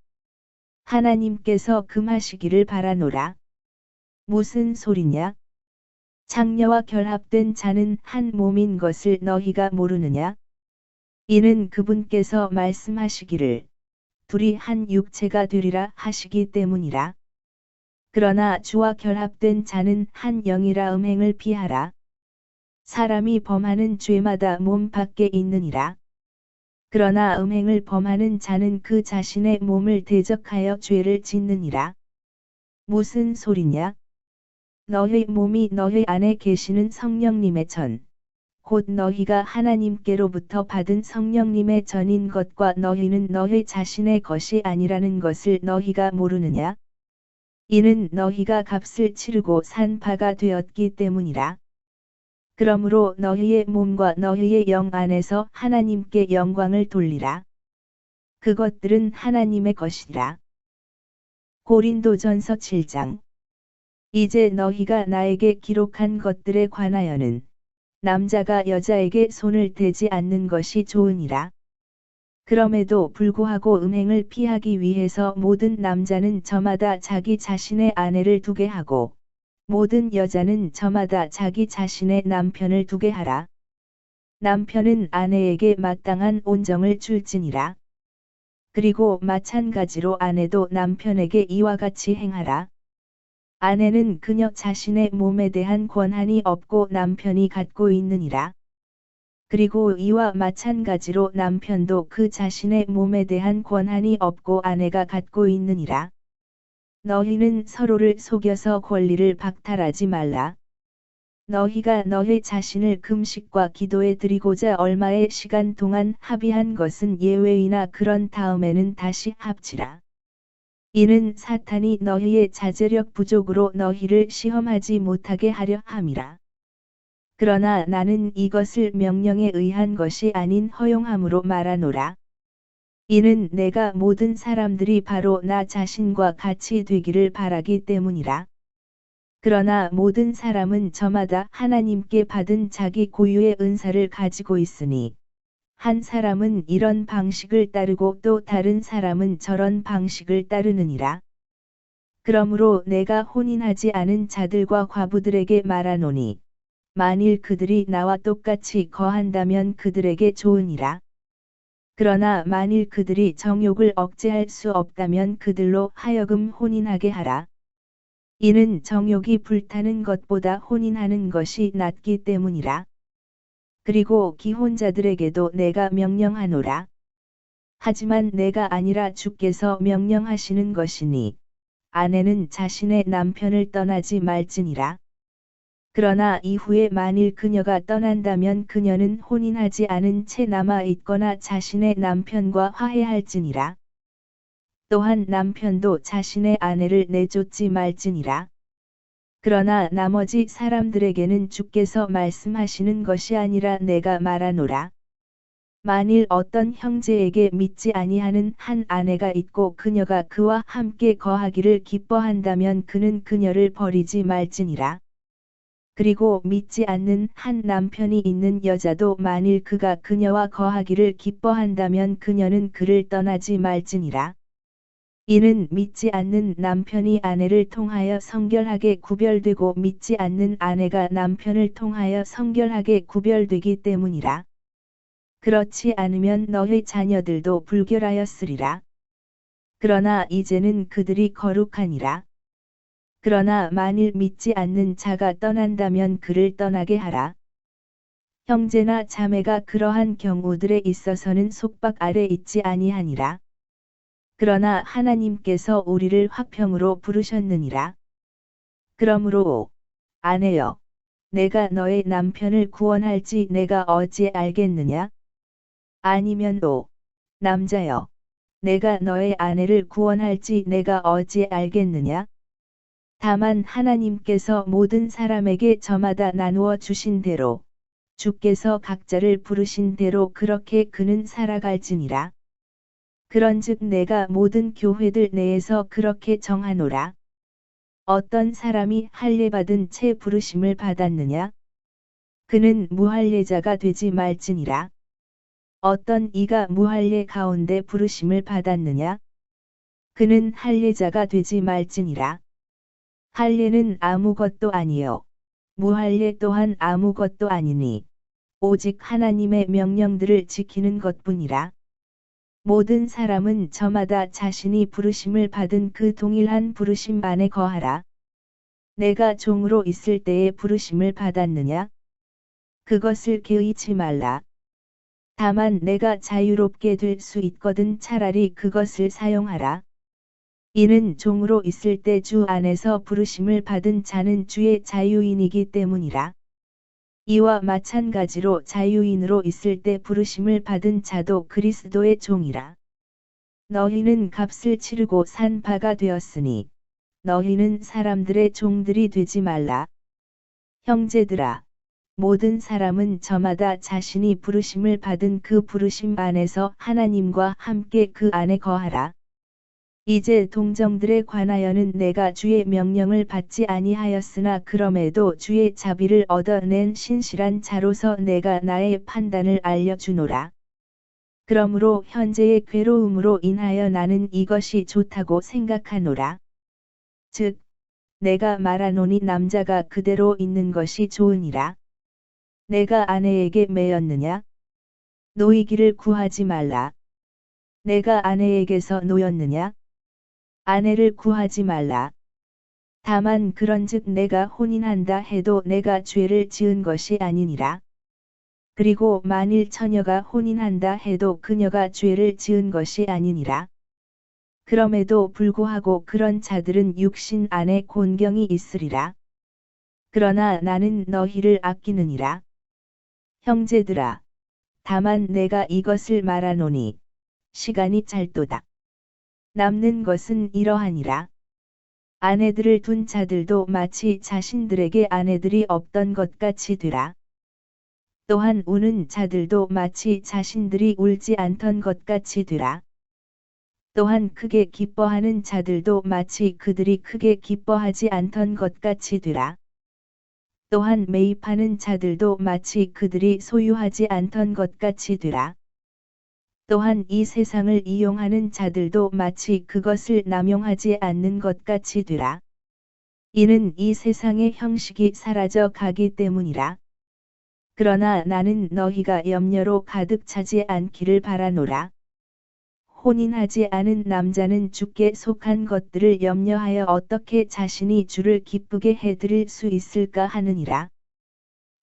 하나님께서 금하시기를 바라노라. 무슨 소리냐? 창녀와 결합된 자는 한 몸인 것을 너희가 모르느냐? 이는 그분께서 말씀하시기를 둘이 한 육체가 되리라 하시기 때문이라. 그러나 주와 결합된 자는 한 영이라 음행을 피하라. 사람이 범하는 죄마다 몸 밖에 있느니라. 그러나 음행을 범하는 자는 그 자신의 몸을 대적하여 죄를 짓느니라. 무슨 소리냐? 너희 몸이 너희 안에 계시는 성령님의 전, 곧 너희가 하나님께로부터 받은 성령님의 전인 것과 너희는 너희 자신의 것이 아니라는 것을 너희가 모르느냐? 이는 너희가 값을 치르고 산 바가 되었기 때문이라. 그러므로 너희의 몸과 너희의 영 안에서 하나님께 영광을 돌리라. 그것들은 하나님의 것이라. 고린도전서 7장. 이제 너희가 나에게 기록한 것들에 관하여는 남자가 여자에게 손을 대지 않는 것이 좋으니라. 그럼에도 불구하고 음행을 피하기 위해서 모든 남자는 저마다 자기 자신의 아내를 두게 하고 모든 여자는 저마다 자기 자신의 남편을 두게 하라. 남편은 아내에게 마땅한 온정을 줄지니라. 그리고 마찬가지로 아내도 남편에게 이와 같이 행하라. 아내는 그녀 자신의 몸에 대한 권한이 없고 남편이 갖고 있느니라. 그리고 이와 마찬가지로 남편도 그 자신의 몸에 대한 권한이 없고 아내가 갖고 있느니라. 너희는 서로를 속여서 권리를 박탈하지 말라. 너희가 너희 자신을 금식과 기도에 드리고자 얼마의 시간 동안 합의한 것은 예외이나 그런 다음에는 다시 합치라. 이는 사탄이 너희의 자제력 부족으로 너희를 시험하지 못하게 하려 함이라. 그러나 나는 이것을 명령에 의한 것이 아닌 허용함으로 말하노라. 이는 내가 모든 사람들이 바로 나 자신과 같이 되기를 바라기 때문이라. 그러나 모든 사람은 저마다 하나님께 받은 자기 고유의 은사를 가지고 있으니 한 사람은 이런 방식을 따르고 또 다른 사람은 저런 방식을 따르느니라. 그러므로 내가 혼인하지 않은 자들과 과부들에게 말하노니 만일 그들이 나와 똑같이 거한다면 그들에게 좋으니라. 그러나 만일 그들이 정욕을 억제할 수 없다면 그들로 하여금 혼인하게 하라. 이는 정욕이 불타는 것보다 혼인하는 것이 낫기 때문이라. 그리고 기혼자들에게도 내가 명령하노라. 하지만 내가 아니라 주께서 명령하시는 것이니 아내는 자신의 남편을 떠나지 말지니라. 그러나 이후에 만일 그녀가 떠난다면 그녀는 혼인하지 않은 채 남아 있거나 자신의 남편과 화해할지니라. 또한 남편도 자신의 아내를 내쫓지 말지니라. 그러나 나머지 사람들에게는 주께서 말씀하시는 것이 아니라 내가 말하노라. 만일 어떤 형제에게 믿지 아니하는 한 아내가 있고 그녀가 그와 함께 거하기를 기뻐한다면 그는 그녀를 버리지 말지니라. 그리고 믿지 않는 한 남편이 있는 여자도 만일 그가 그녀와 거하기를 기뻐한다면 그녀는 그를 떠나지 말지니라. 이는 믿지 않는 남편이 아내를 통하여 성결하게 구별되고 믿지 않는 아내가 남편을 통하여 성결하게 구별되기 때문이라. 그렇지 않으면 너희 자녀들도 불결하였으리라. 그러나 이제는 그들이 거룩하니라. 그러나 만일 믿지 않는 자가 떠난다면 그를 떠나게 하라. 형제나 자매가 그러한 경우들에 있어서는 속박 아래 있지 아니하니라. 그러나 하나님께서 우리를 화평으로 부르셨느니라. 그러므로 아내여, 내가 너의 남편을 구원할지 내가 어찌 알겠느냐? 아니면 또 남자여, 내가 너의 아내를 구원할지 내가 어찌 알겠느냐? 다만 하나님께서 모든 사람에게 저마다 나누어 주신 대로 주께서 각자를 부르신 대로 그렇게 그는 살아갈지니라. 그런즉 내가 모든 교회들 내에서 그렇게 정하노라. 어떤 사람이 할례 받은 채 부르심을 받았느냐? 그는 무할례자가 되지 말지니라. 어떤 이가 무할례 가운데 부르심을 받았느냐? 그는 할례자가 되지 말지니라. 할례는 아무것도 아니요 무할례 또한 아무것도 아니니 오직 하나님의 명령들을 지키는 것뿐이라. 모든 사람은 저마다 자신이 부르심을 받은 그 동일한 부르심 안에 거하라. 내가 종으로 있을 때에 부르심을 받았느냐? 그것을 개의치 말라. 다만 내가 자유롭게 될 수 있거든 차라리 그것을 사용하라. 이는 종으로 있을 때 주 안에서 부르심을 받은 자는 주의 자유인이기 때문이라. 이와 마찬가지로 자유인으로 있을 때 부르심을 받은 자도 그리스도의 종이라. 너희는 값을 치르고 산 바가 되었으니 너희는 사람들의 종들이 되지 말라. 형제들아, 모든 사람은 저마다 자신이 부르심을 받은 그 부르심 안에서 하나님과 함께 그 안에 거하라. 이제 동정들에 관하여는 내가 주의 명령을 받지 아니하였으나 그럼에도 주의 자비를 얻어낸 신실한 자로서 내가 나의 판단을 알려주노라. 그러므로 현재의 괴로움으로 인하여 나는 이것이 좋다고 생각하노라. 즉, 내가 말하노니 남자가 그대로 있는 것이 좋으니라. 내가 아내에게 매였느냐? 노이기를 구하지 말라. 내가 아내에게서 노였느냐? 아내를 구하지 말라. 다만 그런즉 내가 혼인한다 해도 내가 죄를 지은 것이 아니니라. 그리고 만일 처녀가 혼인한다 해도 그녀가 죄를 지은 것이 아니니라. 그럼에도 불구하고 그런 자들은 육신 안에 곤경이 있으리라. 그러나 나는 너희를 아끼느니라. 형제들아, 다만 내가 이것을 말하노니 시간이 짧도다. 남는 것은 이러하니라. 아내들을 둔 자들도 마치 자신들에게 아내들이 없던 것 같이 되라. 또한 우는 자들도 마치 자신들이 울지 않던 것 같이 되라. 또한 크게 기뻐하는 자들도 마치 그들이 크게 기뻐하지 않던 것 같이 되라. 또한 매입하는 자들도 마치 그들이 소유하지 않던 것 같이 되라. 또한 이 세상을 이용하는 자들도 마치 그것을 남용하지 않는 것 같이 되라. 이는 이 세상의 형식이 사라져 가기 때문이라. 그러나 나는 너희가 염려로 가득 차지 않기를 바라노라. 혼인하지 않은 남자는 주께 속한 것들을 염려하여 어떻게 자신이 주를 기쁘게 해드릴 수 있을까 하느니라.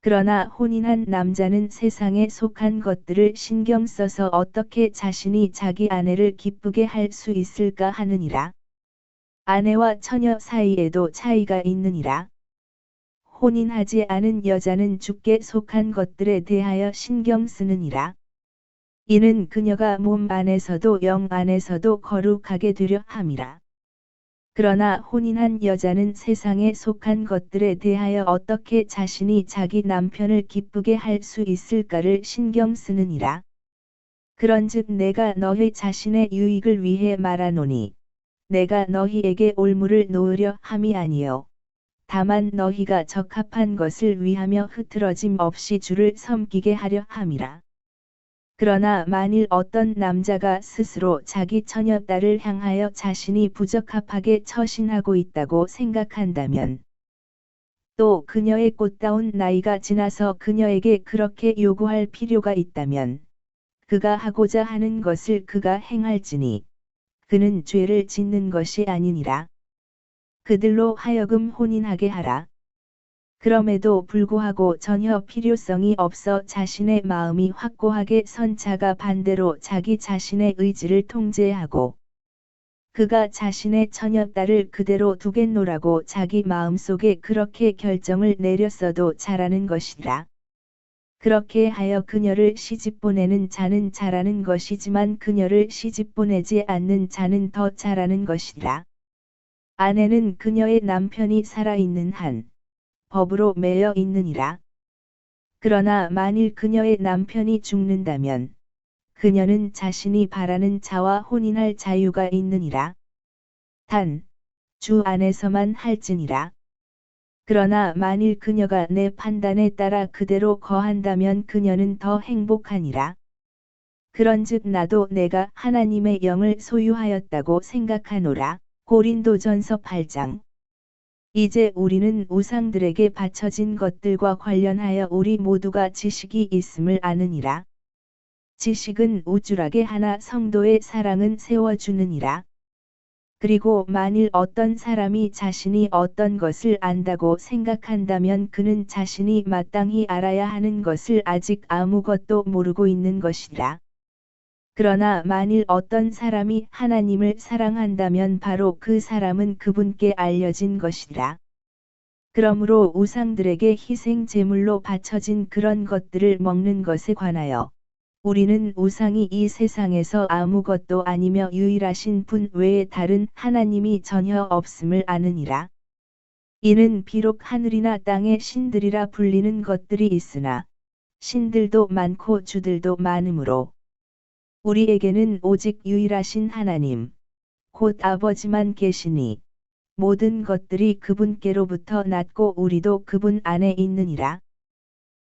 그러나 혼인한 남자는 세상에 속한 것들을 신경 써서 어떻게 자신이 자기 아내를 기쁘게 할 수 있을까 하느니라. 아내와 처녀 사이에도 차이가 있느니라. 혼인하지 않은 여자는 주께 속한 것들에 대하여 신경 쓰느니라. 이는 그녀가 몸 안에서도 영 안에서도 거룩하게 되려 함이라. 그러나 혼인한 여자는 세상에 속한 것들에 대하여 어떻게 자신이 자기 남편을 기쁘게 할 수 있을까를 신경 쓰느니라. 그런즉 내가 너희 자신의 유익을 위해 말하노니 내가 너희에게 올무를 놓으려 함이 아니요 다만 너희가 적합한 것을 위하며 흐트러짐 없이 주를 섬기게 하려 함이라. 그러나 만일 어떤 남자가 스스로 자기 처녀딸을 향하여 자신이 부적합하게 처신하고 있다고 생각한다면 또 그녀의 꽃다운 나이가 지나서 그녀에게 그렇게 요구할 필요가 있다면 그가 하고자 하는 것을 그가 행할지니 그는 죄를 짓는 것이 아니니라. 그들로 하여금 혼인하게 하라. 그럼에도 불구하고 전혀 필요성이 없어 자신의 마음이 확고하게 선 자가 반대로 자기 자신의 의지를 통제하고 그가 자신의 처녀딸을 그대로 두겠노라고 자기 마음속에 그렇게 결정을 내렸어도 잘하는 것이라. 그렇게 하여 그녀를 시집보내는 자는 잘하는 것이지만 그녀를 시집보내지 않는 자는 더 잘하는 것이라. 아내는 그녀의 남편이 살아있는 한 법으로 매여 있느니라. 그러나 만일 그녀의 남편이 죽는다면 그녀는 자신이 바라는 자와 혼인할 자유가 있느니라. 단, 주 안에서만 할지니라. 그러나 만일 그녀가 내 판단에 따라 그대로 거한다면 그녀는 더 행복하니라. 그런즉 나도 내가 하나님의 영을 소유하였다고 생각하노라. 고린도전서 8장 이제 우리는 우상들에게 바쳐진 것들과 관련하여 우리 모두가 지식이 있음을 아느니라. 지식은 우쭐하게 하나 성도의 사랑은 세워주느니라. 그리고 만일 어떤 사람이 자신이 어떤 것을 안다고 생각한다면 그는 자신이 마땅히 알아야 하는 것을 아직 아무것도 모르고 있는 것이라. 그러나 만일 어떤 사람이 하나님을 사랑한다면 바로 그 사람은 그분께 알려진 것이라. 그러므로 우상들에게 희생 제물로 바쳐진 그런 것들을 먹는 것에 관하여 우리는 우상이 이 세상에서 아무것도 아니며 유일하신 분 외에 다른 하나님이 전혀 없음을 아느니라. 이는 비록 하늘이나 땅의 신들이라 불리는 것들이 있으나 신들도 많고 주들도 많으므로 우리에게는 오직 유일하신 하나님, 곧 아버지만 계시니 모든 것들이 그분께로부터 났고 우리도 그분 안에 있느니라.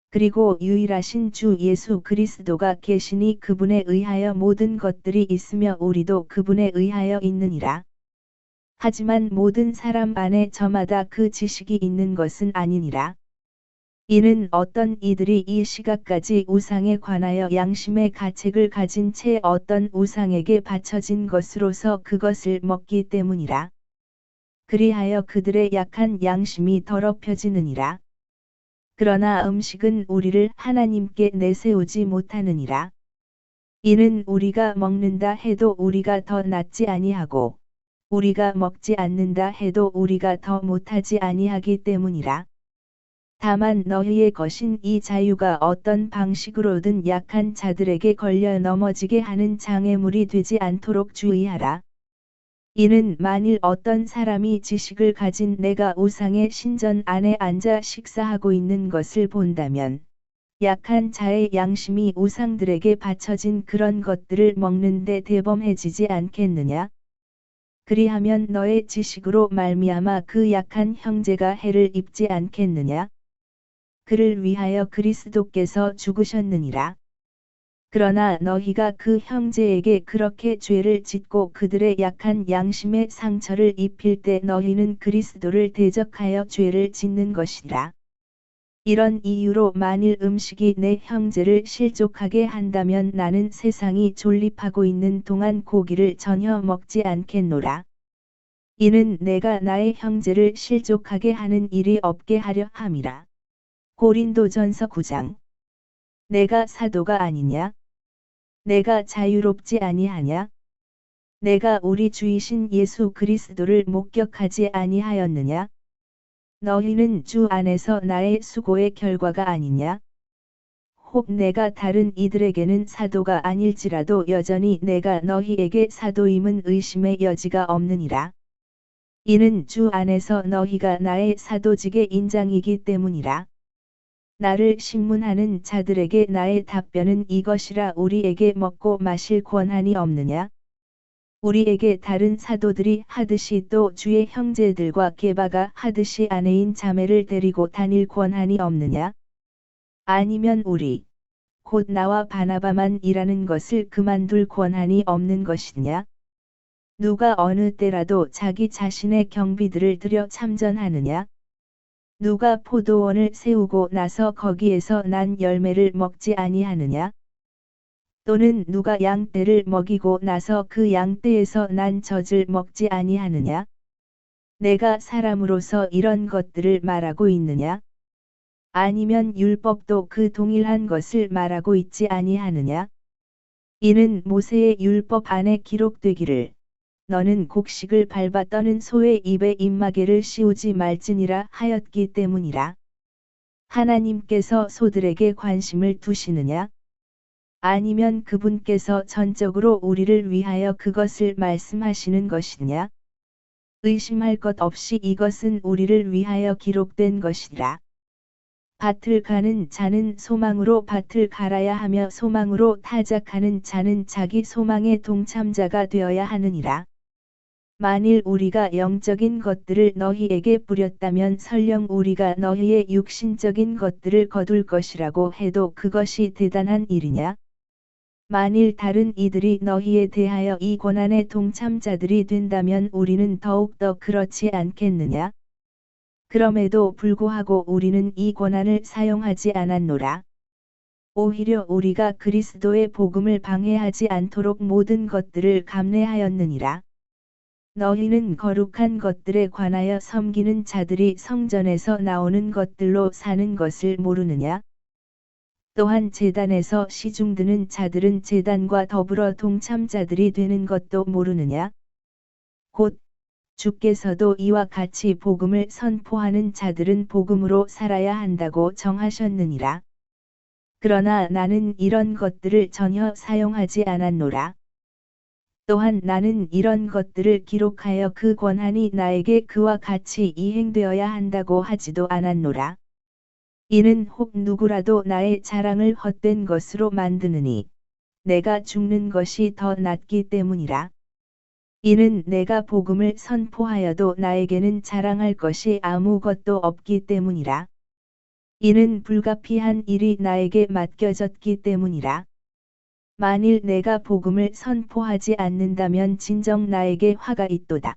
그리고 유일하신 주 예수 그리스도가 계시니 그분에 의하여 모든 것들이 있으며 우리도 그분에 의하여 있느니라. 하지만 모든 사람 안에 저마다 그 지식이 있는 것은 아니니라. 이는 어떤 이들이 이 시각까지 우상에 관하여 양심의 가책을 가진 채 어떤 우상에게 바쳐진 것으로서 그것을 먹기 때문이라. 그리하여 그들의 약한 양심이 더럽혀지느니라. 그러나 음식은 우리를 하나님께 내세우지 못하느니라. 이는 우리가 먹는다 해도 우리가 더 낫지 아니하고 우리가 먹지 않는다 해도 우리가 더 못하지 아니하기 때문이라. 다만 너희의 것인 이 자유가 어떤 방식으로든 약한 자들에게 걸려 넘어지게 하는 장애물이 되지 않도록 주의하라. 이는 만일 어떤 사람이 지식을 가진 내가 우상의 신전 안에 앉아 식사하고 있는 것을 본다면 약한 자의 양심이 우상들에게 바쳐진 그런 것들을 먹는데 대범해지지 않겠느냐? 그리하면 너의 지식으로 말미암아 그 약한 형제가 해를 입지 않겠느냐? 그를 위하여 그리스도께서 죽으셨느니라. 그러나 너희가 그 형제에게 그렇게 죄를 짓고 그들의 약한 양심의 상처를 입힐 때 너희는 그리스도를 대적하여 죄를 짓는 것이라. 이런 이유로 만일 음식이 내 형제를 실족하게 한다면 나는 세상이 존립하고 있는 동안 고기를 전혀 먹지 않겠노라. 이는 내가 나의 형제를 실족하게 하는 일이 없게 하려 함이라. 고린도전서 9장. 내가 사도가 아니냐? 내가 자유롭지 아니하냐? 내가 우리 주이신 예수 그리스도를 목격하지 아니하였느냐? 너희는 주 안에서 나의 수고의 결과가 아니냐? 혹 내가 다른 이들에게는 사도가 아닐지라도 여전히 내가 너희에게 사도임은 의심의 여지가 없느니라. 이는 주 안에서 너희가 나의 사도직의 인장이기 때문이라. 나를 신문하는 자들에게 나의 답변은 이것이라. 우리에게 먹고 마실 권한이 없느냐? 우리에게 다른 사도들이 하듯이 또 주의 형제들과 게바가 하듯이 아내인 자매를 데리고 다닐 권한이 없느냐? 아니면 우리, 곧 나와 바나바만 일하는 것을 그만둘 권한이 없는 것이냐? 누가 어느 때라도 자기 자신의 경비들을 들여 참전하느냐? 누가 포도원을 세우고 나서 거기에서 난 열매를 먹지 아니하느냐? 또는 누가 양떼를 먹이고 나서 그 양떼에서 난 젖을 먹지 아니하느냐? 내가 사람으로서 이런 것들을 말하고 있느냐? 아니면 율법도 그 동일한 것을 말하고 있지 아니하느냐? 이는 모세의 율법 안에 기록되기를 너는 곡식을 밟아 떠는 소의 입에 입마개를 씌우지 말지니라 하였기 때문이라. 하나님께서 소들에게 관심을 두시느냐? 아니면 그분께서 전적으로 우리를 위하여 그것을 말씀하시는 것이냐? 의심할 것 없이 이것은 우리를 위하여 기록된 것이라. 밭을 가는 자는 소망으로 밭을 갈아야 하며 소망으로 타작하는 자는 자기 소망의 동참자가 되어야 하느니라. 만일 우리가 영적인 것들을 너희에게 뿌렸다면 설령 우리가 너희의 육신적인 것들을 거둘 것이라고 해도 그것이 대단한 일이냐? 만일 다른 이들이 너희에 대하여 이 고난의 동참자들이 된다면 우리는 더욱더 그렇지 않겠느냐? 그럼에도 불구하고 우리는 이 권한을 사용하지 않았노라. 오히려 우리가 그리스도의 복음을 방해하지 않도록 모든 것들을 감내하였느니라. 너희는 거룩한 것들에 관하여 섬기는 자들이 성전에서 나오는 것들로 사는 것을 모르느냐? 또한 제단에서 시중드는 자들은 제단과 더불어 동참자들이 되는 것도 모르느냐? 곧 주께서도 이와 같이 복음을 선포하는 자들은 복음으로 살아야 한다고 정하셨느니라. 그러나 나는 이런 것들을 전혀 사용하지 않았노라. 또한 나는 이런 것들을 기록하여 그 권한이 나에게 그와 같이 이행되어야 한다고 하지도 않았노라. 이는 혹 누구라도 나의 자랑을 헛된 것으로 만드느니 내가 죽는 것이 더 낫기 때문이라. 이는 내가 복음을 선포하여도 나에게는 자랑할 것이 아무것도 없기 때문이라. 이는 불가피한 일이 나에게 맡겨졌기 때문이라. 만일 내가 복음을 선포하지 않는다면 진정 나에게 화가 있도다.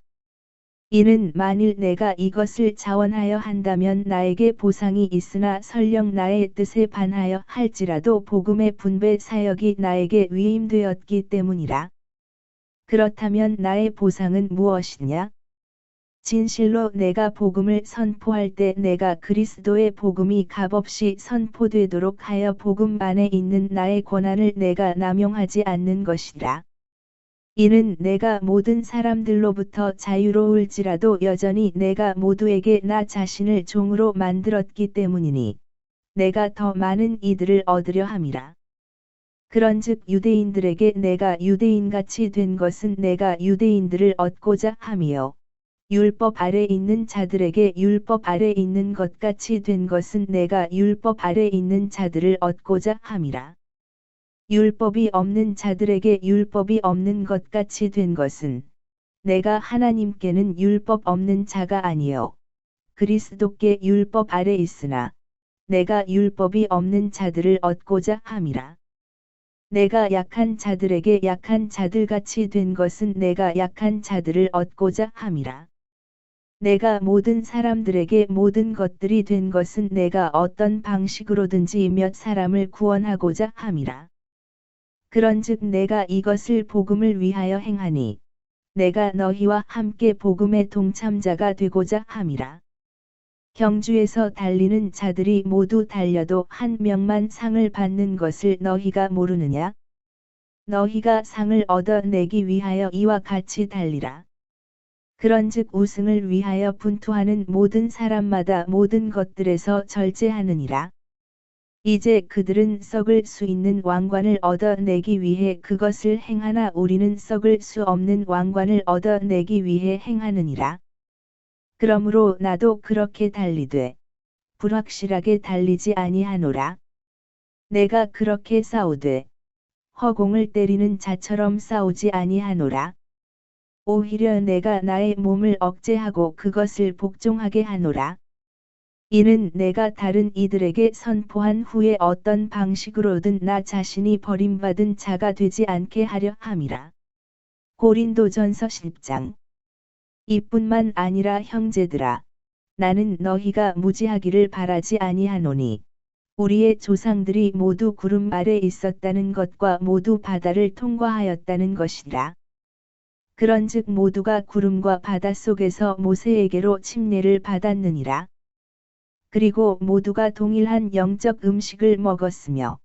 이는 만일 내가 이것을 자원하여 한다면 나에게 보상이 있으나 설령 나의 뜻에 반하여 할지라도 복음의 분배 사역이 나에게 위임되었기 때문이라. 그렇다면 나의 보상은 무엇이냐? 진실로 내가 복음을 선포할 때 내가 그리스도의 복음이 값없이 선포되도록 하여 복음 안에 있는 나의 권한을 내가 남용하지 않는 것이라. 이는 내가 모든 사람들로부터 자유로울지라도 여전히 내가 모두에게 나 자신을 종으로 만들었기 때문이니 내가 더 많은 이들을 얻으려 함이라. 그런즉 유대인들에게 내가 유대인같이 된 것은 내가 유대인들을 얻고자 함이요. 율법 아래 있는 자들에게 율법 아래 있는 것 같이 된 것은 내가 율법 아래 있는 자들을 얻고자 함이라. 율법이 없는 자들에게 율법이 없는 것 같이 된 것은 내가 하나님께는 율법 없는 자가 아니요 그리스도께 율법 아래 있으나 내가 율법이 없는 자들을 얻고자 함이라. 내가 약한 자들에게 약한 자들같이 된 것은 내가 약한 자들을 얻고자 함이라. 내가 모든 사람들에게 모든 것들이 된 것은 내가 어떤 방식으로든지 몇 사람을 구원하고자 함이라. 그런즉 내가 이것을 복음을 위하여 행하니 내가 너희와 함께 복음의 동참자가 되고자 함이라. 경주에서 달리는 자들이 모두 달려도 한 명만 상을 받는 것을 너희가 모르느냐? 너희가 상을 얻어내기 위하여 이와 같이 달리라. 그런즉 우승을 위하여 분투하는 모든 사람마다 모든 것들에서 절제하느니라. 이제 그들은 썩을 수 있는 왕관을 얻어내기 위해 그것을 행하나 우리는 썩을 수 없는 왕관을 얻어내기 위해 행하느니라. 그러므로 나도 그렇게 달리되 불확실하게 달리지 아니하노라. 내가 그렇게 싸우되 허공을 때리는 자처럼 싸우지 아니하노라. 오히려 내가 나의 몸을 억제하고 그것을 복종하게 하노라. 이는 내가 다른 이들에게 선포한 후에 어떤 방식으로든 나 자신이 버림받은 자가 되지 않게 하려 함이라. 고린도전서 10장. 이뿐만 아니라 형제들아, 나는 너희가 무지하기를 바라지 아니하노니 우리의 조상들이 모두 구름 아래 있었다는 것과 모두 바다를 통과하였다는 것이라. 그런즉 모두가 구름과 바다 속에서 모세에게로 침례를 받았느니라. 그리고 모두가 동일한 영적 음식을 먹었으며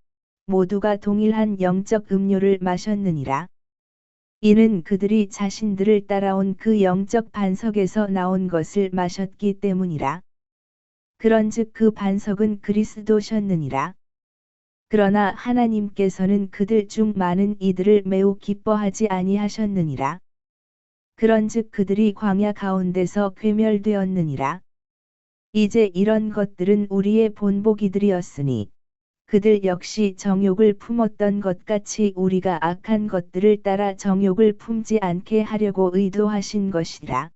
모두가 동일한 영적 음료를 마셨느니라. 이는 그들이 자신들을 따라온 그 영적 반석에서 나온 것을 마셨기 때문이라. 그런즉 그 반석은 그리스도셨느니라. 그러나 하나님께서는 그들 중 많은 이들을 매우 기뻐하지 아니하셨느니라. 그런즉 그들이 광야 가운데서 괴멸되었느니라. 이제 이런 것들은 우리의 본보기들이었으니 그들 역시 정욕을 품었던 것 같이 우리가 악한 것들을 따라 정욕을 품지 않게 하려고 의도하신 것이라.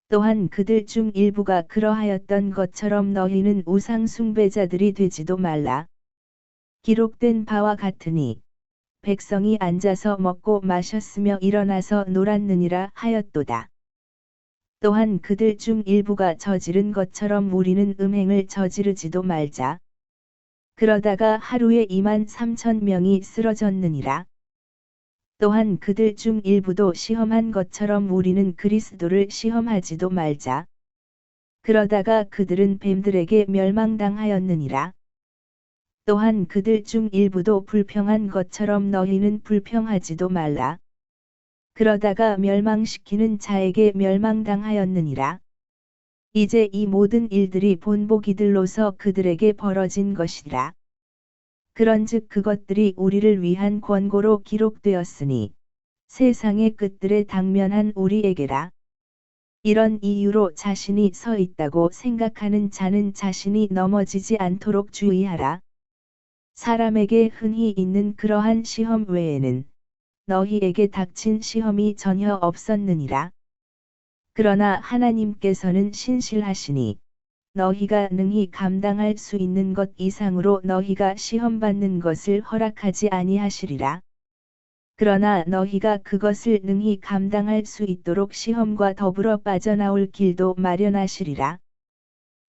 또한 그들 중 일부가 그러하였던 것처럼 너희는 우상 숭배자들이 되지도 말라. 기록된 바와 같으니 백성이 앉아서 먹고 마셨으며 일어나서 놀았느니라 하였도다. 또한 그들 중 일부가 저지른 것처럼 우리는 음행을 저지르지도 말자. 그러다가 하루에 23,000명이 쓰러졌느니라. 또한 그들 중 일부도 시험한 것처럼 우리는 그리스도를 시험하지도 말자. 그러다가 그들은 뱀들에게 멸망당하였느니라. 또한 그들 중 일부도 불평한 것처럼 너희는 불평하지도 말라. 그러다가 멸망시키는 자에게 멸망당하였느니라. 이제 이 모든 일들이 본보기들로서 그들에게 벌어진 것이라. 그런즉 그것들이 우리를 위한 권고로 기록되었으니 세상의 끝들에 당면한 우리에게라. 이런 이유로 자신이 서 있다고 생각하는 자는 자신이 넘어지지 않도록 주의하라. 사람에게 흔히 있는 그러한 시험 외에는 너희에게 닥친 시험이 전혀 없었느니라. 그러나 하나님께서는 신실하시니 너희가 능히 감당할 수 있는 것 이상으로 너희가 시험받는 것을 허락하지 아니하시리라. 그러나 너희가 그것을 능히 감당할 수 있도록 시험과 더불어 빠져나올 길도 마련하시리라.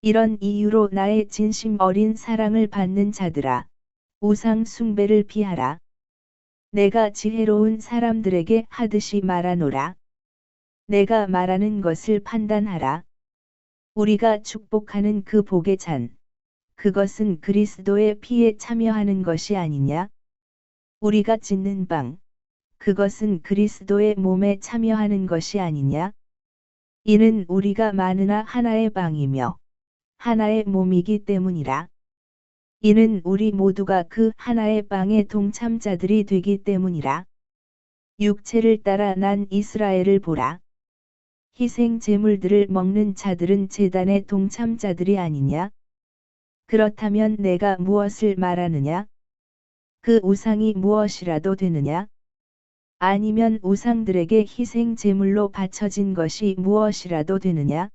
이런 이유로 나의 진심 어린 사랑을 받는 자들아, 우상 숭배를 피하라. 내가 지혜로운 사람들에게 하듯이 말하노라. 내가 말하는 것을 판단하라. 우리가 축복하는 그 복의 잔, 그것은 그리스도의 피에 참여하는 것이 아니냐? 우리가 짓는 방, 그것은 그리스도의 몸에 참여하는 것이 아니냐? 이는 우리가 많으나 하나의 방이며 하나의 몸이기 때문이라. 이는 우리 모두가 그 하나의 방의 동참자들이 되기 때문이라. 육체를 따라 난 이스라엘을 보라. 희생 제물들을 먹는 자들은 제단의 동참자들이 아니냐? 그렇다면 내가 무엇을 말하느냐? 그 우상이 무엇이라도 되느냐? 아니면 우상들에게 희생 제물로 바쳐진 것이 무엇이라도 되느냐?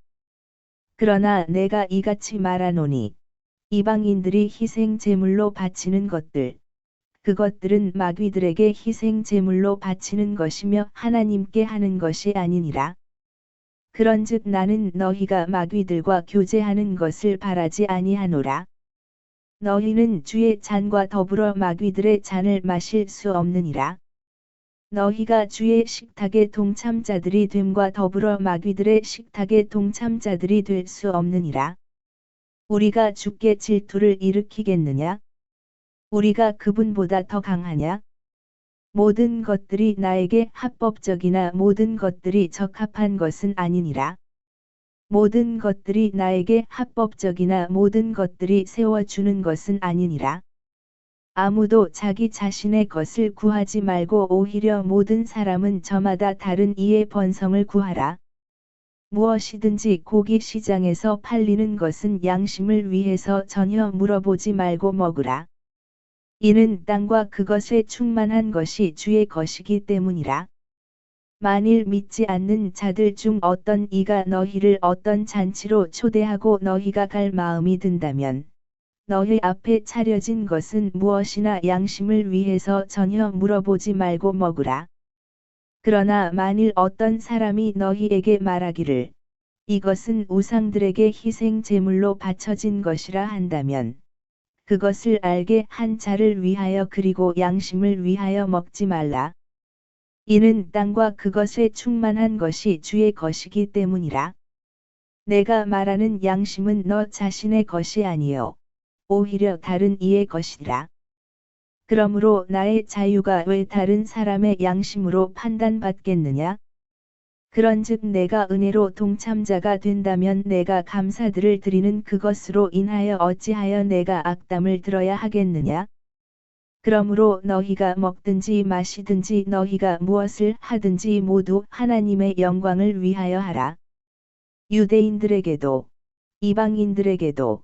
그러나 내가 이같이 말하노니 이방인들이 희생 제물로 바치는 것들, 그것들은 마귀들에게 희생 제물로 바치는 것이며 하나님께 하는 것이 아니니라. 그런즉 나는 너희가 마귀들과 교제하는 것을 바라지 아니하노라. 너희는 주의 잔과 더불어 마귀들의 잔을 마실 수 없느니라. 너희가 주의 식탁의 동참자들이 됨과 더불어 마귀들의 식탁의 동참자들이 될 수 없느니라. 우리가 주께 질투를 일으키겠느냐? 우리가 그분보다 더 강하냐? 모든 것들이 나에게 합법적이나 모든 것들이 적합한 것은 아니니라. 모든 것들이 나에게 합법적이나 모든 것들이 세워주는 것은 아니니라. 아무도 자기 자신의 것을 구하지 말고 오히려 모든 사람은 저마다 다른 이의 번성을 구하라. 무엇이든지 고기 시장에서 팔리는 것은 양심을 위해서 전혀 물어보지 말고 먹으라. 이는 땅과 그것에 충만한 것이 주의 것이기 때문이라. 만일 믿지 않는 자들 중 어떤 이가 너희를 어떤 잔치로 초대하고 너희가 갈 마음이 든다면 너희 앞에 차려진 것은 무엇이나 양심을 위해서 전혀 물어보지 말고 먹으라. 그러나 만일 어떤 사람이 너희에게 말하기를 이것은 우상들에게 희생 제물로 바쳐진 것이라 한다면 그것을 알게 한 자를 위하여 그리고 양심을 위하여 먹지 말라. 이는 땅과 그것에 충만한 것이 주의 것이기 때문이라. 내가 말하는 양심은 너 자신의 것이 아니요 오히려 다른 이의 것이라. 그러므로 나의 자유가 왜 다른 사람의 양심으로 판단받겠느냐? 그런즉 내가 은혜로 동참자가 된다면 내가 감사들을 드리는 그것으로 인하여 어찌하여 내가 악담을 들어야 하겠느냐? 그러므로 너희가 먹든지 마시든지 너희가 무엇을 하든지 모두 하나님의 영광을 위하여 하라. 유대인들에게도 이방인들에게도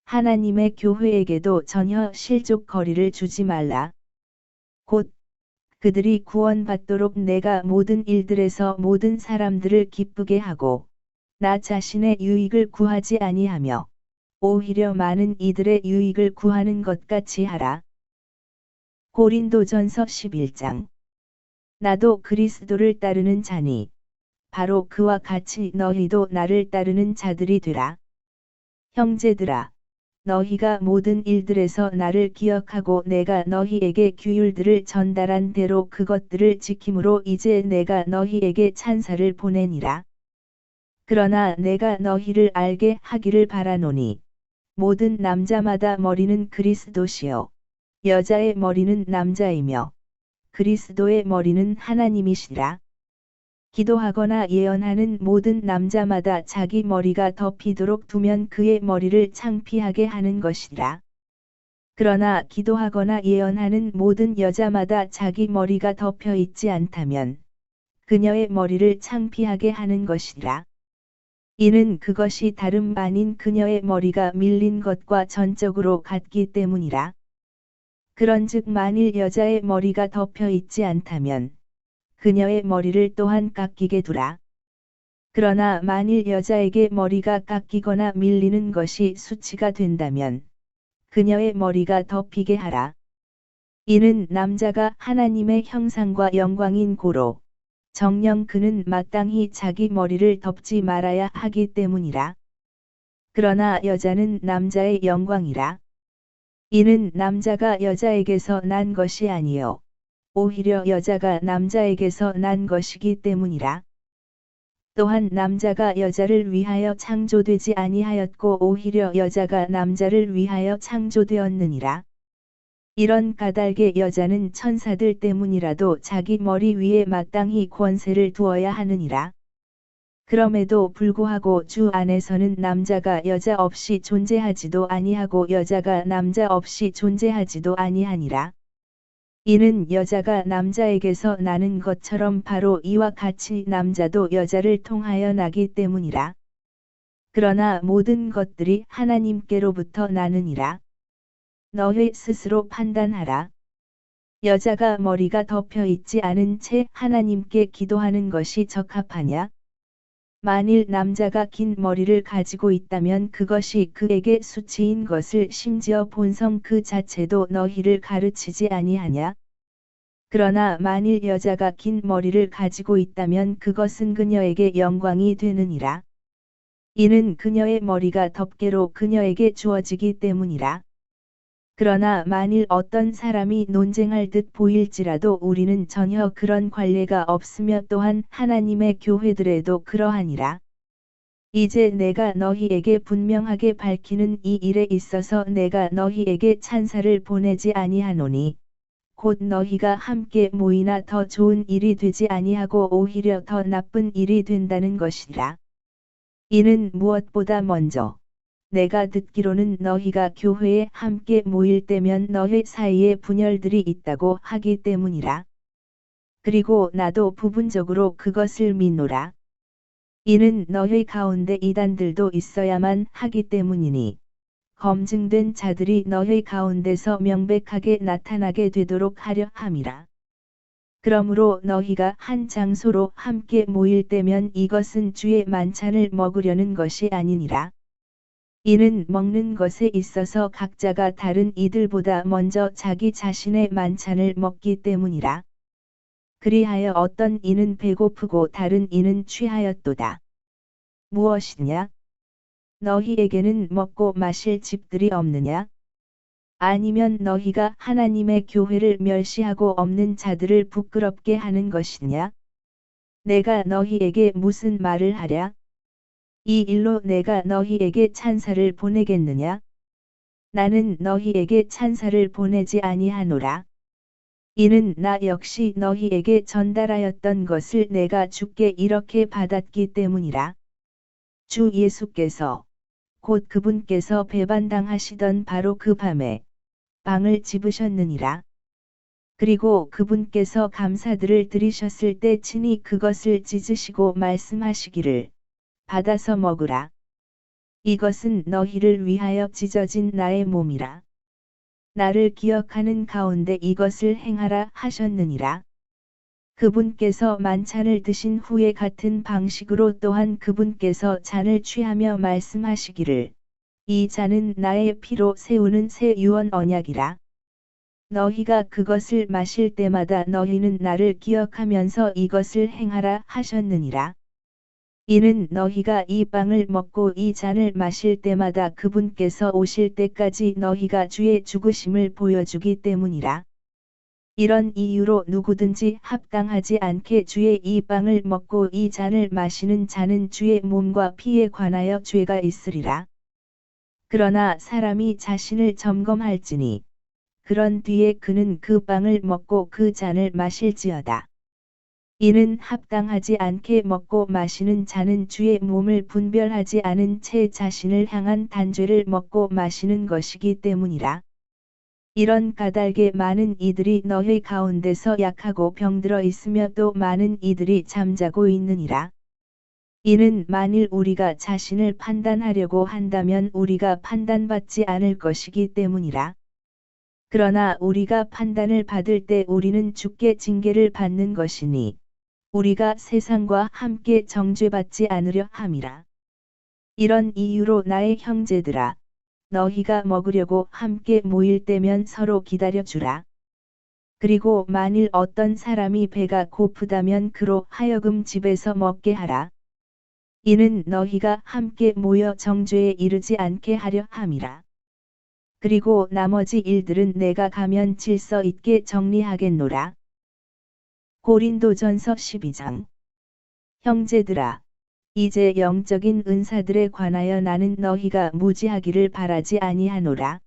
하나님의 교회에게도 전혀 실족거리를 주지 말라. 곧 그들이 구원받도록 내가 모든 일들에서 모든 사람들을 기쁘게 하고 나 자신의 유익을 구하지 아니하며 오히려 많은 이들의 유익을 구하는 것 같이 하라. 고린도전서 11장. 나도 그리스도를 따르는 자니 바로 그와 같이 너희도 나를 따르는 자들이 되라. 형제들아, 너희가 모든 일들에서 나를 기억하고 내가 너희에게 규율들을 전달한 대로 그것들을 지킴으로 이제 내가 너희에게 찬사를 보내니라. 그러나 내가 너희를 알게 하기를 바라노니 모든 남자마다 머리는 그리스도시요 여자의 머리는 남자이며 그리스도의 머리는 하나님이시라. 기도하거나 예언하는 모든 남자마다 자기 머리가 덮이도록 두면 그의 머리를 창피하게 하는 것이라. 그러나 기도하거나 예언하는 모든 여자마다 자기 머리가 덮여 있지 않다면 그녀의 머리를 창피하게 하는 것이라. 이는 그것이 다름 아닌 그녀의 머리가 밀린 것과 전적으로 같기 때문이라. 그런즉 만일 여자의 머리가 덮여 있지 않다면 그녀의 머리를 또한 깎이게 두라. 그러나 만일 여자에게 머리가 깎이거나 밀리는 것이 수치가 된다면 그녀의 머리가 덮이게 하라. 이는 남자가 하나님의 형상과 영광인 고로 정녕 그는 마땅히 자기 머리를 덮지 말아야 하기 때문이라. 그러나 여자는 남자의 영광이라. 이는 남자가 여자에게서 난 것이 아니요 오히려 여자가 남자에게서 난 것이기 때문이라. 또한 남자가 여자를 위하여 창조되지 아니하였고 오히려 여자가 남자를 위하여 창조되었느니라. 이런 까닭에 여자는 천사들 때문이라도 자기 머리 위에 마땅히 권세를 두어야 하느니라. 그럼에도 불구하고 주 안에서는 남자가 여자 없이 존재하지도 아니하고 여자가 남자 없이 존재하지도 아니하니라. 이는 여자가 남자에게서 나는 것처럼 바로 이와 같이 남자도 여자를 통하여 나기 때문이라. 그러나 모든 것들이 하나님께로부터 나느니라. 너희 스스로 판단하라. 여자가 머리가 덮여 있지 않은 채 하나님께 기도하는 것이 적합하냐? 만일 남자가 긴 머리를 가지고 있다면 그것이 그에게 수치인 것을 심지어 본성 그 자체도 너희를 가르치지 아니하냐? 그러나 만일 여자가 긴 머리를 가지고 있다면 그것은 그녀에게 영광이 되느니라. 이는 그녀의 머리가 덮개로 그녀에게 주어지기 때문이라. 그러나 만일 어떤 사람이 논쟁할 듯 보일지라도 우리는 전혀 그런 관례가 없으며 또한 하나님의 교회들에도 그러하니라. 이제 내가 너희에게 분명하게 밝히는 이 일에 있어서 내가 너희에게 찬사를 보내지 아니하노니 곧 너희가 함께 모이나 더 좋은 일이 되지 아니하고 오히려 더 나쁜 일이 된다는 것이라. 이는 무엇보다 먼저 내가 듣기로는 너희가 교회에 함께 모일 때면 너희 사이에 분열들이 있다고 하기 때문이라. 그리고 나도 부분적으로 그것을 믿노라. 이는 너희 가운데 이단들도 있어야만 하기 때문이니 검증된 자들이 너희 가운데서 명백하게 나타나게 되도록 하려 함이라. 그러므로 너희가 한 장소로 함께 모일 때면 이것은 주의 만찬을 먹으려는 것이 아니니라. 이는 먹는 것에 있어서 각자가 다른 이들보다 먼저 자기 자신의 만찬을 먹기 때문이라. 그리하여 어떤 이는 배고프고 다른 이는 취하였도다. 무엇이냐? 너희에게는 먹고 마실 집들이 없느냐? 아니면 너희가 하나님의 교회를 멸시하고 없는 자들을 부끄럽게 하는 것이냐? 내가 너희에게 무슨 말을 하랴? 이 일로 내가 너희에게 찬사를 보내겠느냐? 나는 너희에게 찬사를 보내지 아니하노라. 이는 나 역시 너희에게 전달하였던 것을 내가 주께 이렇게 받았기 때문이라. 주 예수께서 곧 그분께서 배반당하시던 바로 그 밤에 빵을 집으셨느니라. 그리고 그분께서 감사들을 드리셨을 때 친히 그것을 찢으시고 말씀하시기를 받아서 먹으라. 이것은 너희를 위하여 찢어진 나의 몸이라. 나를 기억하는 가운데 이것을 행하라 하셨느니라. 그분께서 만찬을 드신 후에 같은 방식으로 또한 그분께서 잔을 취하며 말씀하시기를 이 잔은 나의 피로 세우는 새 유언 언약이라. 너희가 그것을 마실 때마다 너희는 나를 기억하면서 이것을 행하라 하셨느니라. 이는 너희가 이 빵을 먹고 이 잔을 마실 때마다 그분께서 오실 때까지 너희가 주의 죽으심을 보여주기 때문이라. 이런 이유로 누구든지 합당하지 않게 주의 이 빵을 먹고 이 잔을 마시는 자는 주의 몸과 피에 관하여 죄가 있으리라. 그러나 사람이 자신을 점검할지니 그런 뒤에 그는 그 빵을 먹고 그 잔을 마실지어다. 이는 합당하지 않게 먹고 마시는 자는 주의 몸을 분별하지 않은 채 자신을 향한 단죄를 먹고 마시는 것이기 때문이라. 이런 까닭에 많은 이들이 너희 가운데서 약하고 병들어 있으며 또 많은 이들이 잠자고 있느니라. 이는 만일 우리가 자신을 판단하려고 한다면 우리가 판단받지 않을 것이기 때문이라. 그러나 우리가 판단을 받을 때 우리는 주께 징계를 받는 것이니 우리가 세상과 함께 정죄받지 않으려 함이라. 이런 이유로 나의 형제들아, 너희가 먹으려고 함께 모일 때면 서로 기다려주라. 그리고 만일 어떤 사람이 배가 고프다면 그로 하여금 집에서 먹게 하라. 이는 너희가 함께 모여 정죄에 이르지 않게 하려 함이라. 그리고 나머지 일들은 내가 가면 질서 있게 정리하겠노라. 고린도전서 12장. 형제들아, 이제 영적인 은사들에 관하여 나는 너희가 무지하기를 바라지 아니하노라.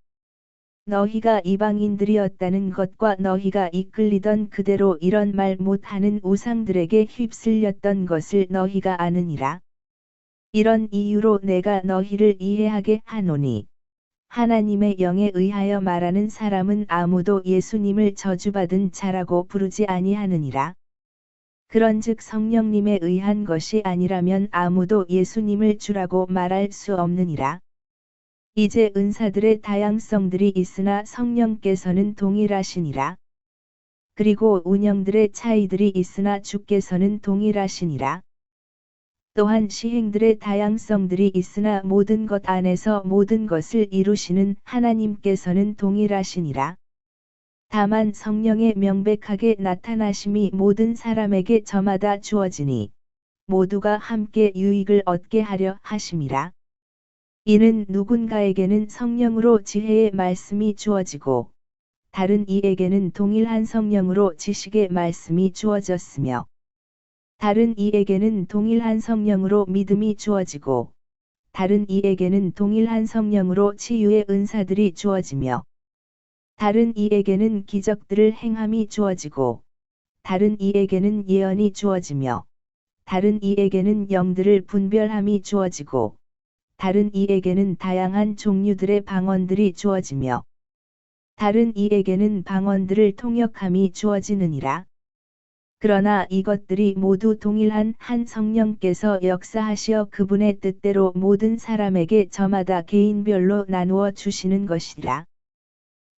너희가 이방인들이었다는 것과 너희가 이끌리던 그대로 이런 말 못하는 우상들에게 휩쓸렸던 것을 너희가 아느니라. 이런 이유로 내가 너희를 이해하게 하노니 하나님의 영에 의하여 말하는 사람은 아무도 예수님을 저주받은 자라고 부르지 아니하느니라. 그런즉 성령님에 의한 것이 아니라면 아무도 예수님을 주라고 말할 수 없느니라. 이제 은사들의 다양성들이 있으나 성령께서는 동일하시니라. 그리고 운영들의 차이들이 있으나 주께서는 동일하시니라. 또한 시행들의 다양성들이 있으나 모든 것 안에서 모든 것을 이루시는 하나님께서는 동일하시니라. 다만 성령의 명백하게 나타나심이 모든 사람에게 저마다 주어지니 모두가 함께 유익을 얻게 하려 하심이라. 이는 누군가에게는 성령으로 지혜의 말씀이 주어지고 다른 이에게는 동일한 성령으로 지식의 말씀이 주어졌으며 다른 이에게는 동일한 성령으로 믿음이 주어지고 다른 이에게는 동일한 성령으로 치유의 은사들이 주어지며 다른 이에게는 기적들을 행함이 주어지고 다른 이에게는 예언이 주어지며 다른 이에게는 영들을 분별함이 주어지고 다른 이에게는 다양한 종류들의 방언들이 주어지며 다른 이에게는 방언들을 통역함이 주어지느니라. 그러나 이것들이 모두 동일한 한 성령께서 역사하시어 그분의 뜻대로 모든 사람에게 저마다 개인별로 나누어 주시는 것이라.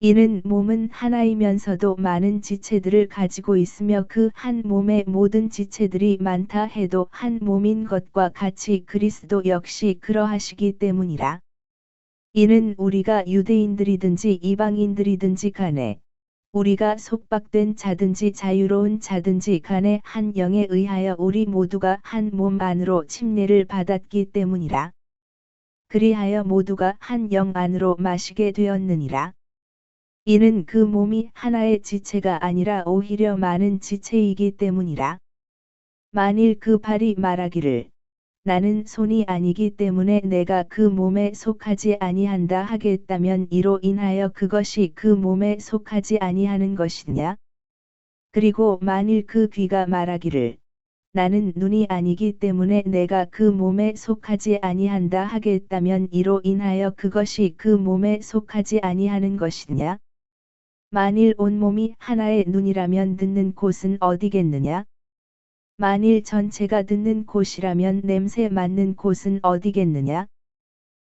이는 몸은 하나이면서도 많은 지체들을 가지고 있으며 그 한 몸의 모든 지체들이 많다 해도 한 몸인 것과 같이 그리스도 역시 그러하시기 때문이라. 이는 우리가 유대인들이든지 이방인들이든지 간에 우리가 속박된 자든지 자유로운 자든지 간에 한 영에 의하여 우리 모두가 한 몸 안으로 침례를 받았기 때문이라. 그리하여 모두가 한 영 안으로 마시게 되었느니라. 이는 그 몸이 하나의 지체가 아니라 오히려 많은 지체이기 때문이라. 만일 그 발이 말하기를 나는 손이 아니기 때문에 내가 그 몸에 속하지 아니한다 하겠다면 이로 인하여 그것이 그 몸에 속하지 아니하는 것이냐? 그리고 만일 그 귀가 말하기를 나는 눈이 아니기 때문에 내가 그 몸에 속하지 아니한다 하겠다면 이로 인하여 그것이 그 몸에 속하지 아니하는 것이냐? 만일 온몸이 하나의 눈이라면 듣는 곳은 어디겠느냐? 만일 전체가 듣는 곳이라면 냄새 맡는 곳은 어디겠느냐?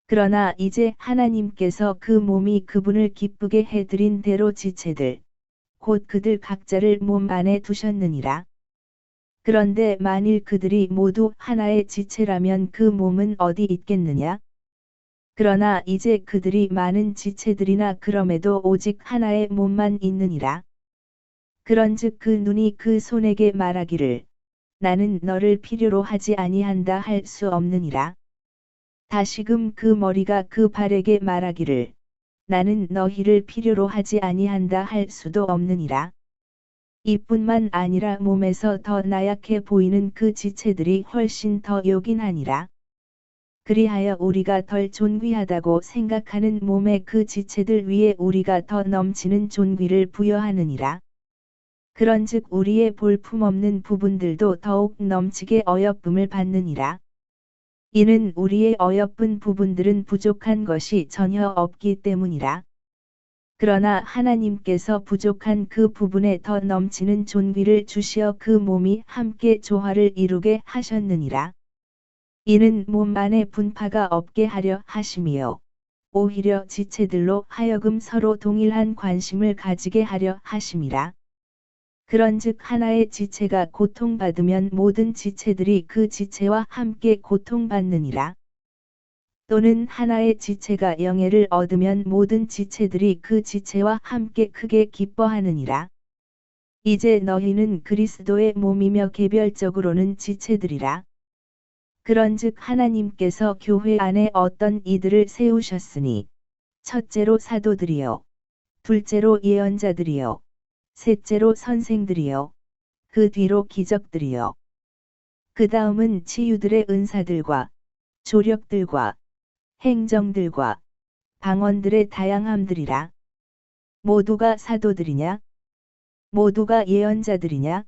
그러나 이제 하나님께서 그 몸이 그분을 기쁘게 해드린 대로 지체들, 곧 그들 각자를 몸 안에 두셨느니라. 그런데 만일 그들이 모두 하나의 지체라면 그 몸은 어디 있겠느냐? 그러나 이제 그들이 많은 지체들이나 그럼에도 오직 하나의 몸만 있느니라. 그런즉 그 눈이 그 손에게 말하기를 나는 너를 필요로 하지 아니한다 할 수 없느니라. 다시금 그 머리가 그 발에게 말하기를 나는 너희를 필요로 하지 아니한다 할 수도 없느니라. 이뿐만 아니라 몸에서 더 나약해 보이는 그 지체들이 훨씬 더 요긴하니라. 그리하여 우리가 덜 존귀하다고 생각하는 몸의 그 지체들 위에 우리가 더 넘치는 존귀를 부여하느니라. 그런즉 우리의 볼품없는 부분들도 더욱 넘치게 어여쁨을 받느니라. 이는 우리의 어여쁜 부분들은 부족한 것이 전혀 없기 때문이라. 그러나 하나님께서 부족한 그 부분에 더 넘치는 존귀를 주시어 그 몸이 함께 조화를 이루게 하셨느니라. 이는 몸 안에 분파가 없게 하려 하심이요. 오히려 지체들로 하여금 서로 동일한 관심을 가지게 하려 하심이라. 그런즉 하나의 지체가 고통받으면 모든 지체들이 그 지체와 함께 고통받느니라. 또는 하나의 지체가 영예를 얻으면 모든 지체들이 그 지체와 함께 크게 기뻐하느니라. 이제 너희는 그리스도의 몸이며 개별적으로는 지체들이라. 그런즉 하나님께서 교회 안에 어떤 이들을 세우셨으니 첫째로 사도들이요, 둘째로 예언자들이요, 셋째로 선생들이요, 그 뒤로 기적들이요. 그 다음은 치유들의 은사들과 조력들과 행정들과 방언들의 다양함들이라. 모두가 사도들이냐? 모두가 예언자들이냐?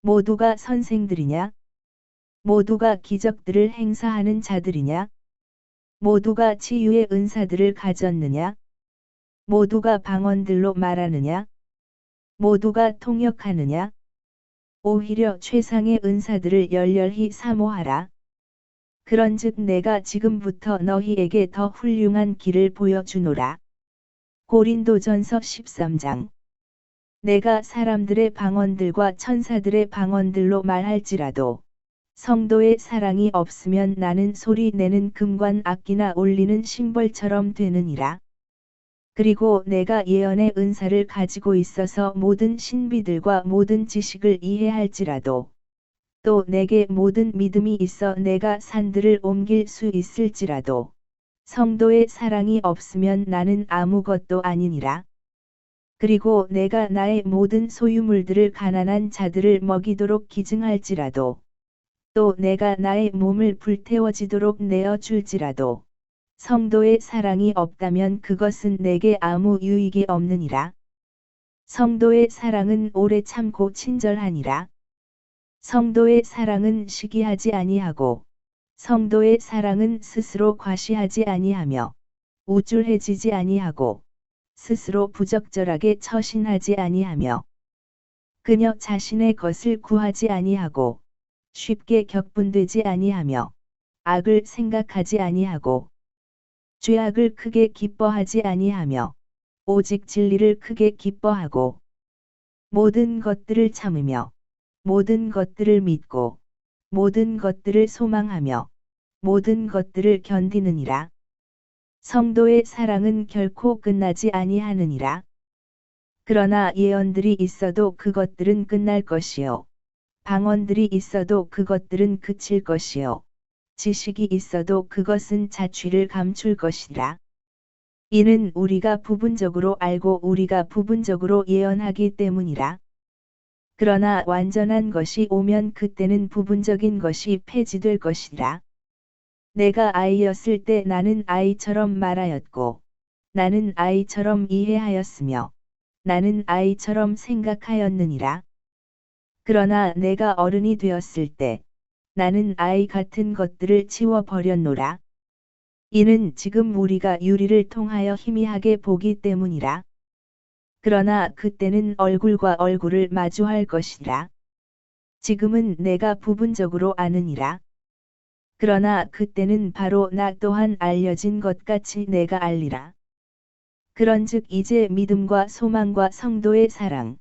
모두가 선생들이냐? 모두가 기적들을 행사하는 자들이냐? 모두가 치유의 은사들을 가졌느냐? 모두가 방언들로 말하느냐? 모두가 통역하느냐? 오히려 최상의 은사들을 열렬히 사모하라. 그런즉 내가 지금부터 너희에게 더 훌륭한 길을 보여주노라. 고린도전서 13장. 내가 사람들의 방언들과 천사들의 방언들로 말할지라도 성도의 사랑이 없으면 나는 소리 내는 금관 악기나 울리는 심벌처럼 되느니라. 그리고 내가 예언의 은사를 가지고 있어서 모든 신비들과 모든 지식을 이해할지라도 또 내게 모든 믿음이 있어 내가 산들을 옮길 수 있을지라도 성도의 사랑이 없으면 나는 아무것도 아니니라. 그리고 내가 나의 모든 소유물들을 가난한 자들을 먹이도록 기증할지라도 또 내가 나의 몸을 불태워지도록 내어줄지라도 성도의 사랑이 없다면 그것은 내게 아무 유익이 없느니라. 성도의 사랑은 오래 참고 친절하니라. 성도의 사랑은 시기하지 아니하고 성도의 사랑은 스스로 과시하지 아니하며 우쭐해지지 아니하고 스스로 부적절하게 처신하지 아니하며 그녀 자신의 것을 구하지 아니하고 쉽게 격분되지 아니하며 악을 생각하지 아니하고 죄악을 크게 기뻐하지 아니하며 오직 진리를 크게 기뻐하고 모든 것들을 참으며 모든 것들을 믿고 모든 것들을 소망하며 모든 것들을 견디느니라. 성도의 사랑은 결코 끝나지 아니하느니라. 그러나 예언들이 있어도 그것들은 끝날 것이요, 방언들이 있어도 그것들은 그칠 것이요, 지식이 있어도 그것은 자취를 감출 것이라. 이는 우리가 부분적으로 알고 우리가 부분적으로 예언하기 때문이라. 그러나 완전한 것이 오면 그때는 부분적인 것이 폐지될 것이라. 내가 아이였을 때 나는 아이처럼 말하였고 나는 아이처럼 이해하였으며 나는 아이처럼 생각하였느니라. 그러나 내가 어른이 되었을 때 나는 아이 같은 것들을 치워버렸노라. 이는 지금 우리가 유리를 통하여 희미하게 보기 때문이라. 그러나 그때는 얼굴과 얼굴을 마주할 것이라. 지금은 내가 부분적으로 아느니라. 그러나 그때는 바로 나 또한 알려진 것 같이 내가 알리라. 그런즉 이제 믿음과 소망과 성도의 사랑,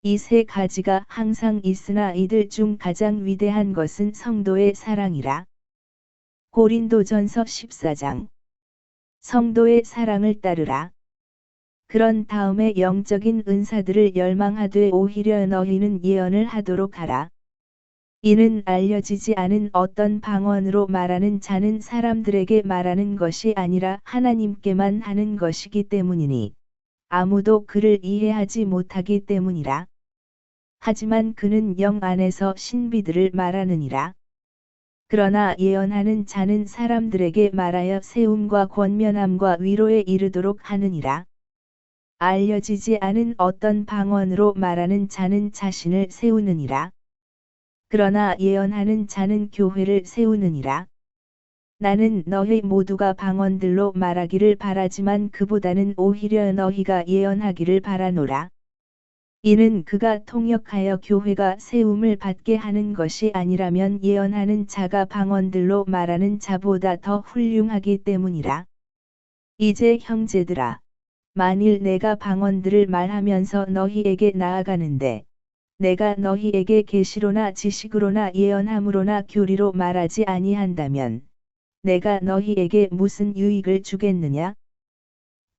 이 세 가지가 항상 있으나 이들 중 가장 위대한 것은 성도의 사랑이라. 고린도전서 14장. 성도의 사랑을 따르라. 그런 다음에 영적인 은사들을 열망하되 오히려 너희는 예언을 하도록 하라. 이는 알려지지 않은 어떤 방언으로 말하는 자는 사람들에게 말하는 것이 아니라 하나님께만 하는 것이기 때문이니 아무도 그를 이해하지 못하기 때문이라. 하지만 그는 영 안에서 신비들을 말하느니라. 그러나 예언하는 자는 사람들에게 말하여 세움과 권면함과 위로에 이르도록 하느니라. 알려지지 않은 어떤 방언으로 말하는 자는 자신을 세우느니라. 그러나 예언하는 자는 교회를 세우느니라. 나는 너희 모두가 방언들로 말하기를 바라지만 그보다는 오히려 너희가 예언하기를 바라노라. 이는 그가 통역하여 교회가 세움을 받게 하는 것이 아니라면 예언하는 자가 방언들로 말하는 자보다 더 훌륭하기 때문이라. 이제 형제들아, 만일 내가 방언들을 말하면서 너희에게 나아가는데 내가 너희에게 계시로나 지식으로나 예언함으로나 교리로 말하지 아니한다면 내가 너희에게 무슨 유익을 주겠느냐?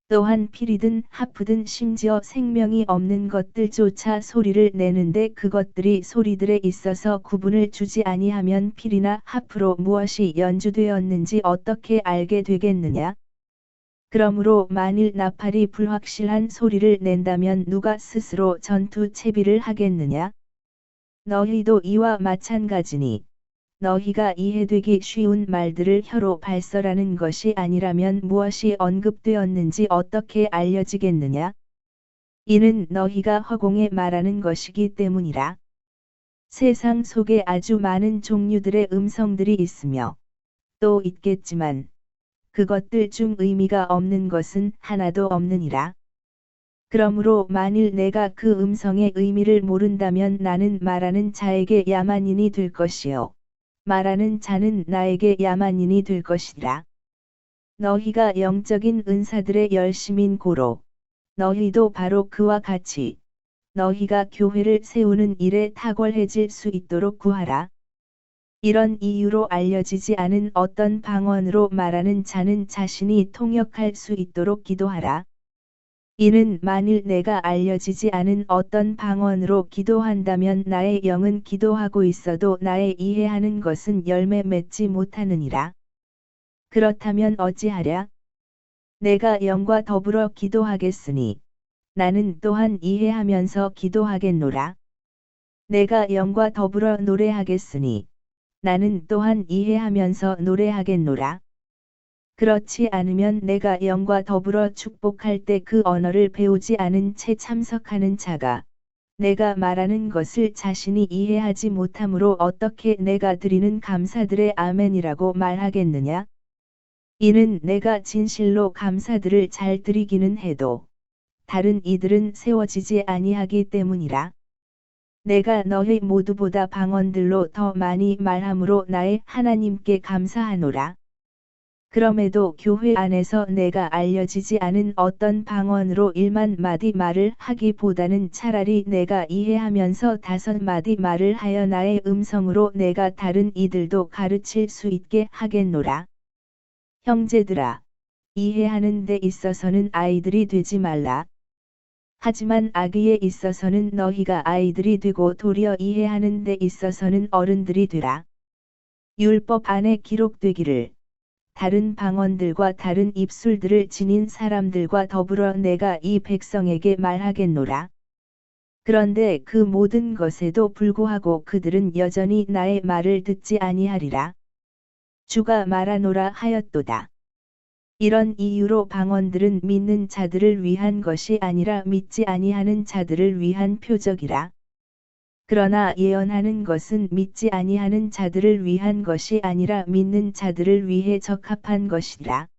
또한 피리든 하프든 심지어 생명이 없는 것들조차 소리를 내는데 그것들이 소리들에 있어서 구분을 주지 아니하면 피리나 하프로 무엇이 연주되었는지 어떻게 알게 되겠느냐? 그러므로 만일 나팔이 불확실한 소리를 낸다면 누가 스스로 전투 채비를 하겠느냐? 너희도 이와 마찬가지니 너희가 이해되기 쉬운 말들을 혀로 발설하는 것이 아니라면 무엇이 언급되었는지 어떻게 알려지겠느냐? 이는 너희가 허공에 말하는 것이기 때문이라. 세상 속에 아주 많은 종류들의 음성들이 있으며 또 있겠지만 그것들 중 의미가 없는 것은 하나도 없느니라. 그러므로 만일 내가 그 음성의 의미를 모른다면 나는 말하는 자에게 야만인이 될 것이요 말하는 자는 나에게 야만인이 될 것이라. 너희가 영적인 은사들의 열심인 고로 너희도 바로 그와 같이 너희가 교회를 세우는 일에 탁월해질 수 있도록 구하라. 이런 이유로 알려지지 않은 어떤 방언으로 말하는 자는 자신이 통역할 수 있도록 기도하라. 이는 만일 내가 알려지지 않은 어떤 방언으로 기도한다면 나의 영은 기도하고 있어도 나의 이해하는 것은 열매 맺지 못하느니라. 그렇다면 어찌하랴? 내가 영과 더불어 기도하겠으니 나는 또한 이해하면서 기도하겠노라. 내가 영과 더불어 노래하겠으니 나는 또한 이해하면서 노래하겠노라. 그렇지 않으면 내가 영과 더불어 축복할 때 그 언어를 배우지 않은 채 참석하는 자가 내가 말하는 것을 자신이 이해하지 못하므로 어떻게 내가 드리는 감사들의 아멘이라고 말하겠느냐? 이는 내가 진실로 감사들을 잘 드리기는 해도 다른 이들은 세워지지 아니하기 때문이라. 내가 너희 모두보다 방언들로 더 많이 말함으로 나의 하나님께 감사하노라. 그럼에도 교회 안에서 내가 알려지지 않은 어떤 방언으로 1만 마디 말을 하기보다는 차라리 내가 이해하면서 5마디 말을 하여 나의 음성으로 내가 다른 이들도 가르칠 수 있게 하겠노라. 형제들아, 이해하는 데 있어서는 아이들이 되지 말라. 하지만 악의에 있어서는 너희가 아이들이 되고 도리어 이해하는 데 있어서는 어른들이 되라. 율법 안에 기록되기를 다른 방언들과 다른 입술들을 지닌 사람들과 더불어 내가 이 백성에게 말하겠노라. 그런데 그 모든 것에도 불구하고 그들은 여전히 나의 말을 듣지 아니하리라. 주가 말하노라 하였도다. 이런 이유로 방언들은 믿는 자들을 위한 것이 아니라 믿지 아니하는 자들을 위한 표적이라. 그러나 예언하는 것은 믿지 아니하는 자들을 위한 것이 아니라 믿는 자들을 위해 적합한 것이라.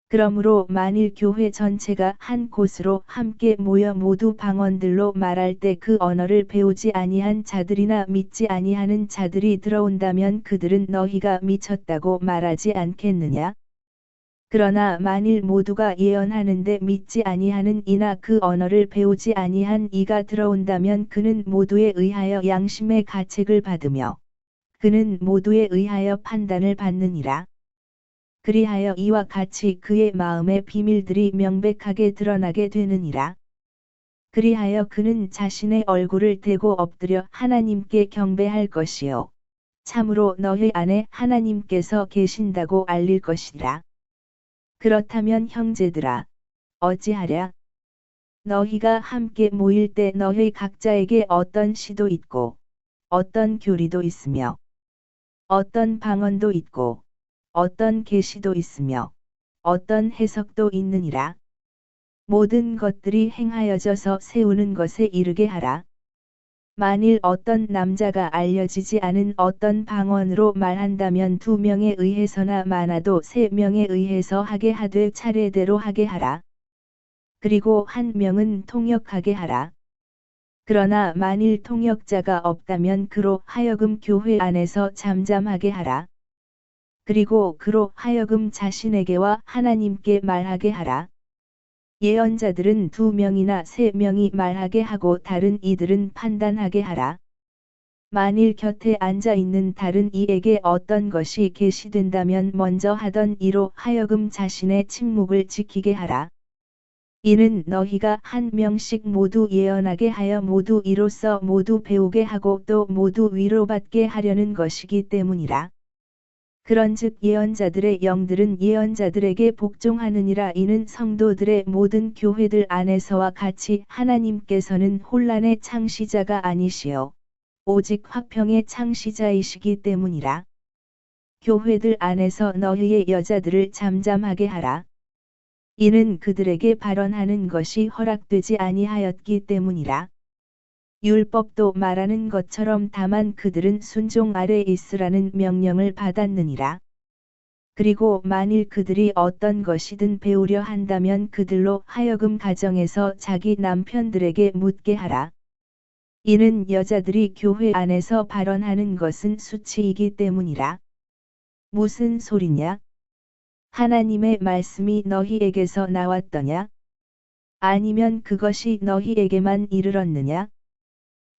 그러므로 만일 교회 전체가 한 곳으로 함께 모여 모두 방언들로 말할 때 그 언어를 배우지 아니한 자들이나 믿지 아니하는 자들이 들어온다면 그들은 너희가 미쳤다고 말하지 않겠느냐? 그러나 만일 모두가 예언하는데 믿지 아니하는 이나 그 언어를 배우지 아니한 이가 들어온다면 그는 모두에 의하여 양심의 가책을 받으며 그는 모두에 의하여 판단을 받느니라. 그리하여 이와 같이 그의 마음의 비밀들이 명백하게 드러나게 되느니라. 그리하여 그는 자신의 얼굴을 대고 엎드려 하나님께 경배할 것이요 참으로 너희 안에 하나님께서 계신다고 알릴 것이라. 그렇다면 형제들아, 어찌하랴? 너희가 함께 모일 때 너희 각자에게 어떤 시도 있고, 어떤 교리도 있으며, 어떤 방언도 있고, 어떤 계시도 있으며, 어떤 해석도 있느니라. 모든 것들이 행하여져서 세우는 것에 이르게 하라. 만일 어떤 남자가 알려지지 않은 어떤 방언으로 말한다면 2명에 의해서나 많아도 3명에 의해서 하게 하되 차례대로 하게 하라. 그리고 1명은 통역하게 하라. 그러나 만일 통역자가 없다면 그로 하여금 교회 안에서 잠잠하게 하라. 그리고 그로 하여금 자신에게와 하나님께 말하게 하라. 예언자들은 2명이나 3명이 말하게 하고 다른 이들은 판단하게 하라. 만일 곁에 앉아 있는 다른 이에게 어떤 것이 계시된다면 먼저 하던 이로 하여금 자신의 침묵을 지키게 하라. 이는 너희가 1명씩 모두 예언하게 하여 모두 이로써 모두 배우게 하고 또 모두 위로받게 하려는 것이기 때문이라. 그런즉 예언자들의 영들은 예언자들에게 복종하느니라. 이는 성도들의 모든 교회들 안에서와 같이 하나님께서는 혼란의 창시자가 아니시오 오직 화평의 창시자이시기 때문이라. 교회들 안에서 너희의 여자들을 잠잠하게 하라. 이는 그들에게 발언하는 것이 허락되지 아니하였기 때문이라. 율법도 말하는 것처럼 다만 그들은 순종 아래 있으라는 명령을 받았느니라. 그리고 만일 그들이 어떤 것이든 배우려 한다면 그들로 하여금 가정에서 자기 남편들에게 묻게 하라. 이는 여자들이 교회 안에서 발언하는 것은 수치이기 때문이라. 무슨 소리냐? 하나님의 말씀이 너희에게서 나왔더냐? 아니면 그것이 너희에게만 이르렀느냐?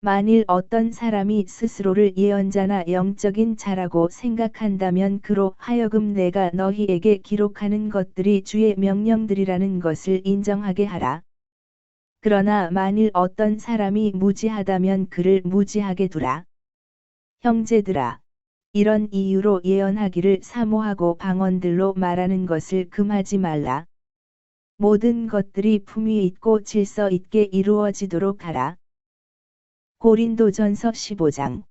만일 어떤 사람이 스스로를 예언자나 영적인 자라고 생각한다면 그로 하여금 내가 너희에게 기록하는 것들이 주의 명령들이라는 것을 인정하게 하라. 그러나 만일 어떤 사람이 무지하다면 그를 무지하게 두라. 형제들아, 이런 이유로 예언하기를 사모하고 방언들로 말하는 것을 금하지 말라. 모든 것들이 품위 있고 질서 있게 이루어지도록 하라. 고린도전서 15장.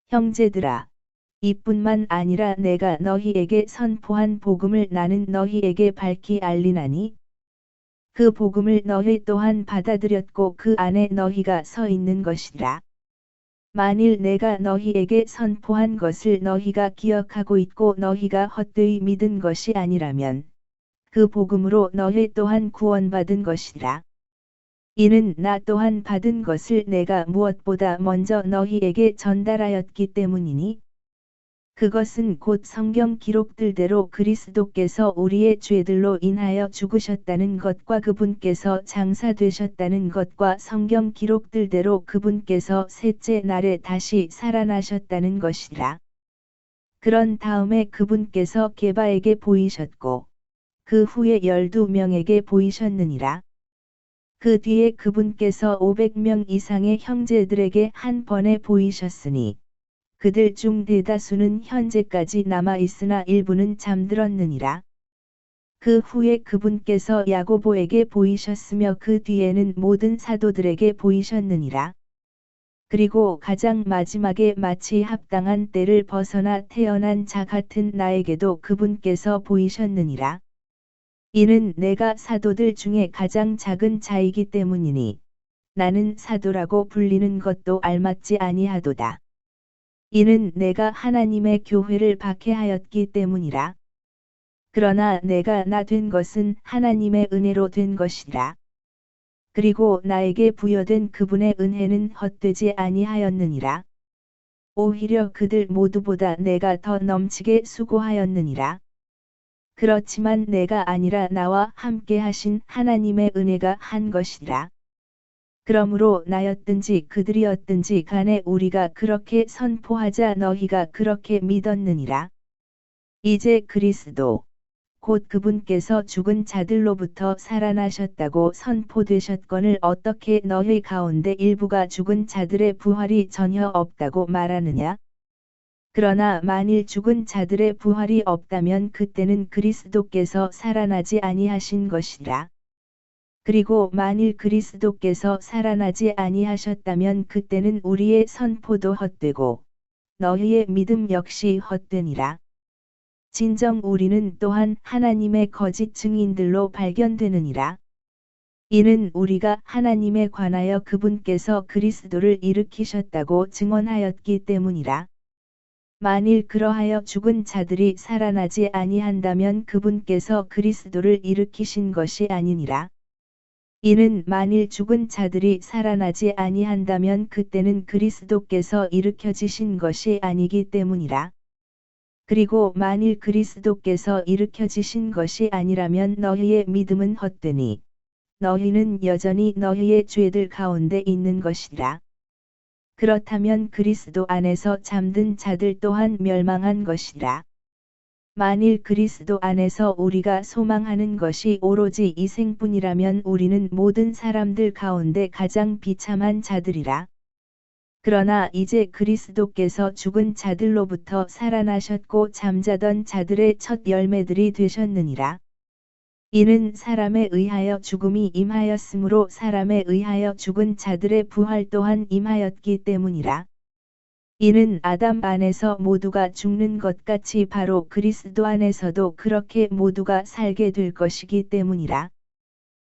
형제들아, 이뿐만 아니라 내가 너희에게 선포한 복음을 나는 너희에게 밝히 알리나니 그 복음을 너희 또한 받아들였고 그 안에 너희가 서 있는 것이라. 만일 내가 너희에게 선포한 것을 너희가 기억하고 있고 너희가 헛되이 믿은 것이 아니라면 그 복음으로 너희 또한 구원받은 것이라. 이는 나 또한 받은 것을 내가 무엇보다 먼저 너희에게 전달하였기 때문이니 그것은 곧 성경 기록들대로 그리스도께서 우리의 죄들로 인하여 죽으셨다는 것과 그분께서 장사되셨다는 것과 성경 기록들대로 그분께서 셋째 날에 다시 살아나셨다는 것이라. 그런 다음에 그분께서 게바에게 보이셨고 그 후에 12명에게 보이셨느니라. 그 뒤에 그분께서 500명 이상의 형제들에게 한 번에 보이셨으니 그들 중 대다수는 현재까지 남아 있으나 일부는 잠들었느니라. 그 후에 그분께서 야고보에게 보이셨으며 그 뒤에는 모든 사도들에게 보이셨느니라. 그리고 가장 마지막에 마치 합당한 때를 벗어나 태어난 자 같은 나에게도 그분께서 보이셨느니라. 이는 내가 사도들 중에 가장 작은 자이기 때문이니 나는 사도라고 불리는 것도 알맞지 아니하도다. 이는 내가 하나님의 교회를 박해하였기 때문이라. 그러나 내가 나 된 것은 하나님의 은혜로 된 것이라. 그리고 나에게 부여된 그분의 은혜는 헛되지 아니하였느니라. 오히려 그들 모두보다 내가 더 넘치게 수고하였느니라. 그렇지만 내가 아니라 나와 함께 하신 하나님의 은혜가 한 것이라. 그러므로 나였든지 그들이었든지 간에 우리가 그렇게 선포하자 너희가 그렇게 믿었느니라. 이제 그리스도, 곧 그분께서 죽은 자들로부터 살아나셨다고 선포되셨거늘 어떻게 너희 가운데 일부가 죽은 자들의 부활이 전혀 없다고 말하느냐? 그러나 만일 죽은 자들의 부활이 없다면 그때는 그리스도께서 살아나지 아니하신 것이라. 그리고 만일 그리스도께서 살아나지 아니하셨다면 그때는 우리의 선포도 헛되고 너희의 믿음 역시 헛되니라. 진정 우리는 또한 하나님의 거짓 증인들로 발견되느니라. 이는 우리가 하나님에 관하여 그분께서 그리스도를 일으키셨다고 증언하였기 때문이라. 만일 그러하여 죽은 자들이 살아나지 아니한다면 그분께서 그리스도를 일으키신 것이 아니니라. 이는 만일 죽은 자들이 살아나지 아니한다면 그때는 그리스도께서 일으켜지신 것이 아니기 때문이라. 그리고 만일 그리스도께서 일으켜지신 것이 아니라면 너희의 믿음은 헛되니 너희는 여전히 너희의 죄들 가운데 있는 것이라. 그렇다면 그리스도 안에서 잠든 자들 또한 멸망한 것이라. 만일 그리스도 안에서 우리가 소망하는 것이 오로지 이 생뿐이라면 우리는 모든 사람들 가운데 가장 비참한 자들이라. 그러나 이제 그리스도께서 죽은 자들로부터 살아나셨고 잠자던 자들의 첫 열매들이 되셨느니라. 이는 사람에 의하여 죽음이 임하였으므로 사람에 의하여 죽은 자들의 부활 또한 임하였기 때문이라. 이는 아담 안에서 모두가 죽는 것 같이 바로 그리스도 안에서도 그렇게 모두가 살게 될 것이기 때문이라.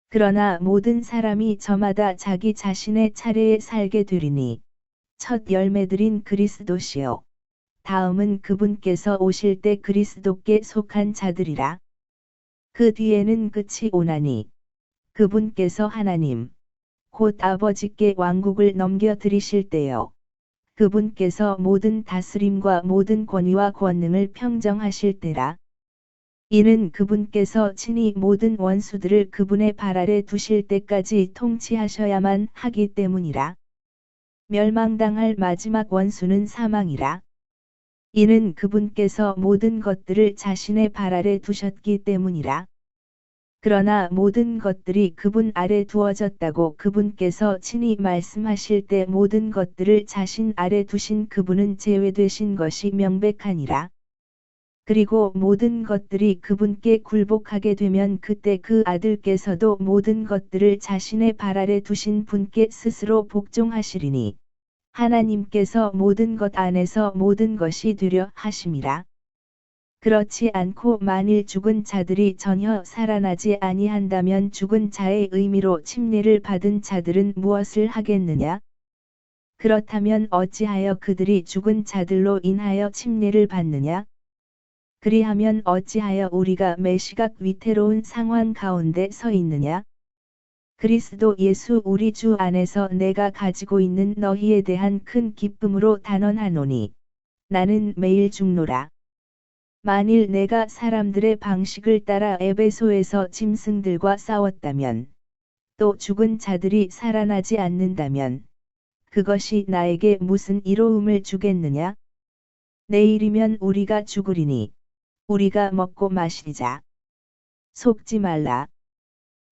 그러나 모든 사람이 저마다 자기 자신의 차례에 살게 되리니 첫 열매들인 그리스도시요. 다음은 그분께서 오실 때 그리스도께 속한 자들이라. 그 뒤에는 끝이 오나니 그분께서 하나님 곧 아버지께 왕국을 넘겨드리실 때요. 그분께서 모든 다스림과 모든 권위와 권능을 평정하실 때라. 이는 그분께서 친히 모든 원수들을 그분의 발 아래 두실 때까지 통치하셔야만 하기 때문이라. 멸망당할 마지막 원수는 사망이라. 이는 그분께서 모든 것들을 자신의 발 아래 두셨기 때문이라. 그러나 모든 것들이 그분 아래 두어졌다고 그분께서 친히 말씀하실 때 모든 것들을 자신 아래 두신 그분은 제외되신 것이 명백하니라. 그리고 모든 것들이 그분께 굴복하게 되면 그때 그 아들께서도 모든 것들을 자신의 발 아래 두신 분께 스스로 복종하시리니 하나님께서 모든 것 안에서 모든 것이 되려 하심이라. 그렇지 않고 만일 죽은 자들이 전혀 살아나지 아니한다면 죽은 자의 의미로 침례를 받은 자들은 무엇을 하겠느냐? 그렇다면 어찌하여 그들이 죽은 자들로 인하여 침례를 받느냐? 그리하면 어찌하여 우리가 매시각 위태로운 상황 가운데 서 있느냐? 그리스도 예수 우리 주 안에서 내가 가지고 있는 너희에 대한 큰 기쁨으로 단언하노니 나는 매일 죽노라. 만일 내가 사람들의 방식을 따라 에베소에서 짐승들과 싸웠다면 또 죽은 자들이 살아나지 않는다면 그것이 나에게 무슨 이로움을 주겠느냐? 내일이면 우리가 죽으리니 우리가 먹고 마시자. 속지 말라.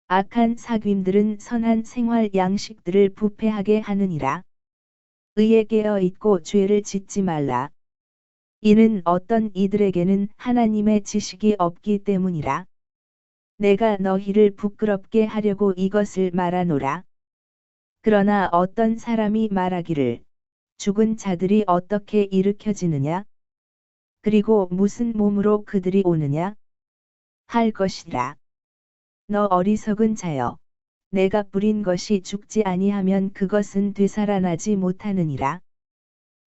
악한 사귐들은 선한 생활 양식들을 부패하게 하느니라. 의에 깨어 있고 죄를 짓지 말라. 이는 어떤 이들에게는 하나님의 지식이 없기 때문이라. 내가 너희를 부끄럽게 하려고 이것을 말하노라. 그러나 어떤 사람이 말하기를 죽은 자들이 어떻게 일으켜지느냐? 그리고 무슨 몸으로 그들이 오느냐? 할 것이라. 너 어리석은 자여. 내가 뿌린 것이 죽지 아니하면 그것은 되살아나지 못하느니라.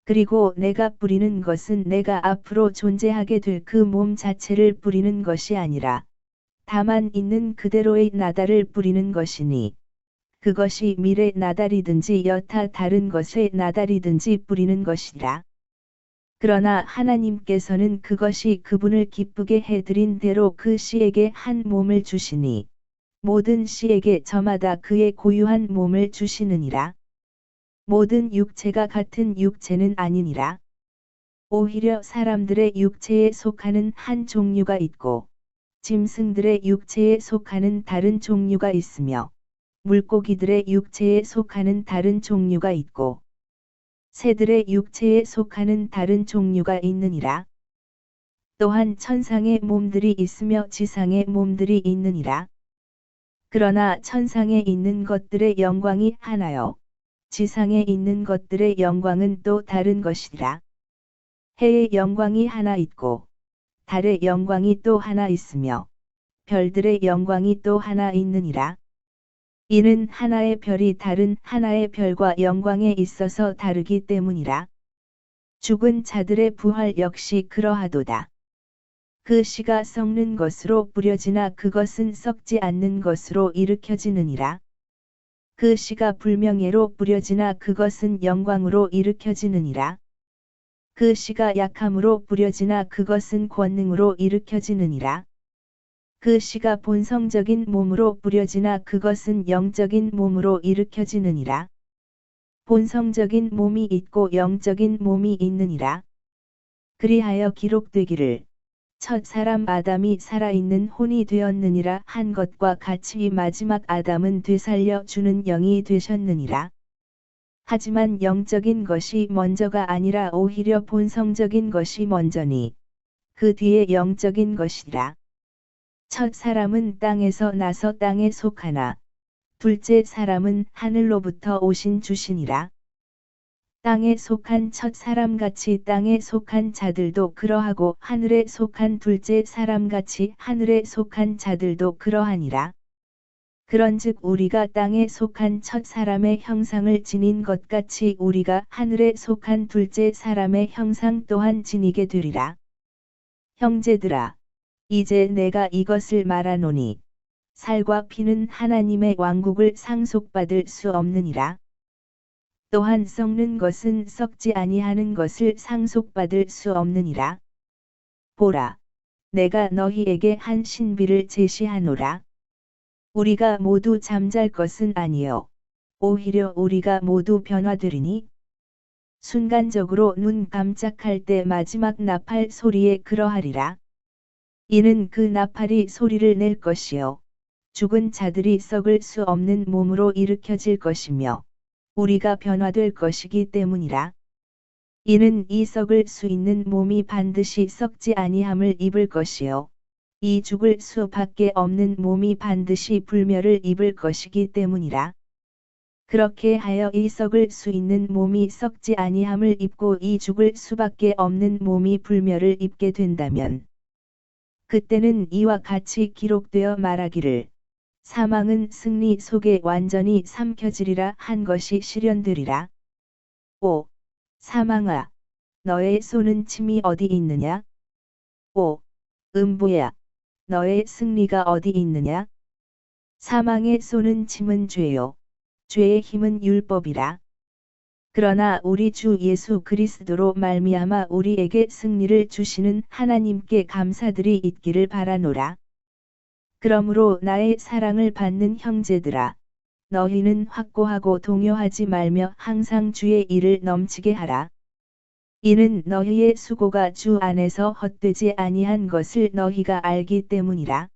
그리고 내가 뿌리는 것은 내가 앞으로 존재하게 될 그 몸 자체를 뿌리는 것이 아니라 다만 있는 그대로의 나달을 뿌리는 것이니 그것이 밀의 나달이든지 여타 다른 것의 나달이든지 뿌리는 것이라. 그러나 하나님께서는 그것이 그분을 기쁘게 해드린 대로 그 씨에게 한 몸을 주시니 모든 씨에게 저마다 그의 고유한 몸을 주시느니라. 모든 육체가 같은 육체는 아니니라. 오히려 사람들의 육체에 속하는 한 종류가 있고 짐승들의 육체에 속하는 다른 종류가 있으며 물고기들의 육체에 속하는 다른 종류가 있고 새들의 육체에 속하는 다른 종류가 있느니라. 또한 천상의 몸들이 있으며 지상의 몸들이 있느니라. 그러나 천상에 있는 것들의 영광이 하나요. 지상에 있는 것들의 영광은 또 다른 것이라. 해의 영광이 하나 있고 달의 영광이 또 하나 있으며 별들의 영광이 또 하나 있느니라. 이는 하나의 별이 다른 하나의 별과 영광에 있어서 다르기 때문이라. 죽은 자들의 부활 역시 그러하도다. 그 씨가 썩는 것으로 뿌려지나 그것은 썩지 않는 것으로 일으켜지느니라. 그 씨가 불명예로 뿌려지나 그것은 영광으로 일으켜지느니라. 그 씨가 약함으로 뿌려지나 그것은 권능으로 일으켜지느니라. 그 씨가 본성적인 몸으로 뿌려지나 그것은 영적인 몸으로 일으켜지느니라. 본성적인 몸이 있고 영적인 몸이 있느니라. 그리하여 기록되기를 첫 사람 아담이 살아있는 혼이 되었느니라 한 것과 같이 마지막 아담은 되살려 주는 영이 되셨느니라. 하지만 영적인 것이 먼저가 아니라 오히려 본성적인 것이 먼저니 그 뒤에 영적인 것이라. 첫 사람은 땅에서 나서 땅에 속하나 둘째 사람은 하늘로부터 오신 주시니라. 땅에 속한 첫 사람같이 땅에 속한 자들도 그러하고 하늘에 속한 둘째 사람같이 하늘에 속한 자들도 그러하니라. 그런즉 우리가 땅에 속한 첫 사람의 형상을 지닌 것 같이 우리가 하늘에 속한 둘째 사람의 형상 또한 지니게 되리라. 형제들아, 이제 내가 이것을 말하노니 살과 피는 하나님의 왕국을 상속받을 수 없느니라. 또한 썩는 것은 썩지 아니하는 것을 상속받을 수 없느니라. 보라, 내가 너희에게 한 신비를 제시하노라. 우리가 모두 잠잘 것은 아니요 오히려 우리가 모두 변화되리니 순간적으로 눈 깜짝할 때 마지막 나팔 소리에 그러하리라. 이는 그 나팔이 소리를 낼 것이요 죽은 자들이 썩을 수 없는 몸으로 일으켜질 것이며 우리가 변화될 것이기 때문이라. 이는 이 썩을 수 있는 몸이 반드시 썩지 아니함을 입을 것이요 이 죽을 수 밖에 없는 몸이 반드시 불멸을 입을 것이기 때문이라. 그렇게 하여 이 썩을 수 있는 몸이 썩지 아니함을 입고 이 죽을 수밖에 없는 몸이 불멸을 입게 된다면 그때는 이와 같이 기록되어 말하기를 사망은 승리 속에 완전히 삼켜지리라 한 것이 실현되리라. 오, 사망아, 너의 쏘는 침이 어디 있느냐? 오, 음보야, 너의 승리가 어디 있느냐? 사망의 쏘는 침은 죄요. 죄의 힘은 율법이라. 그러나 우리 주 예수 그리스도로 말미암아 우리에게 승리를 주시는 하나님께 감사들이 있기를 바라노라. 그러므로 나의 사랑을 받는 형제들아, 너희는 확고하고 동요하지 말며 항상 주의 일을 넘치게 하라. 이는 너희의 수고가 주 안에서 헛되지 아니한 것을 너희가 알기 때문이라.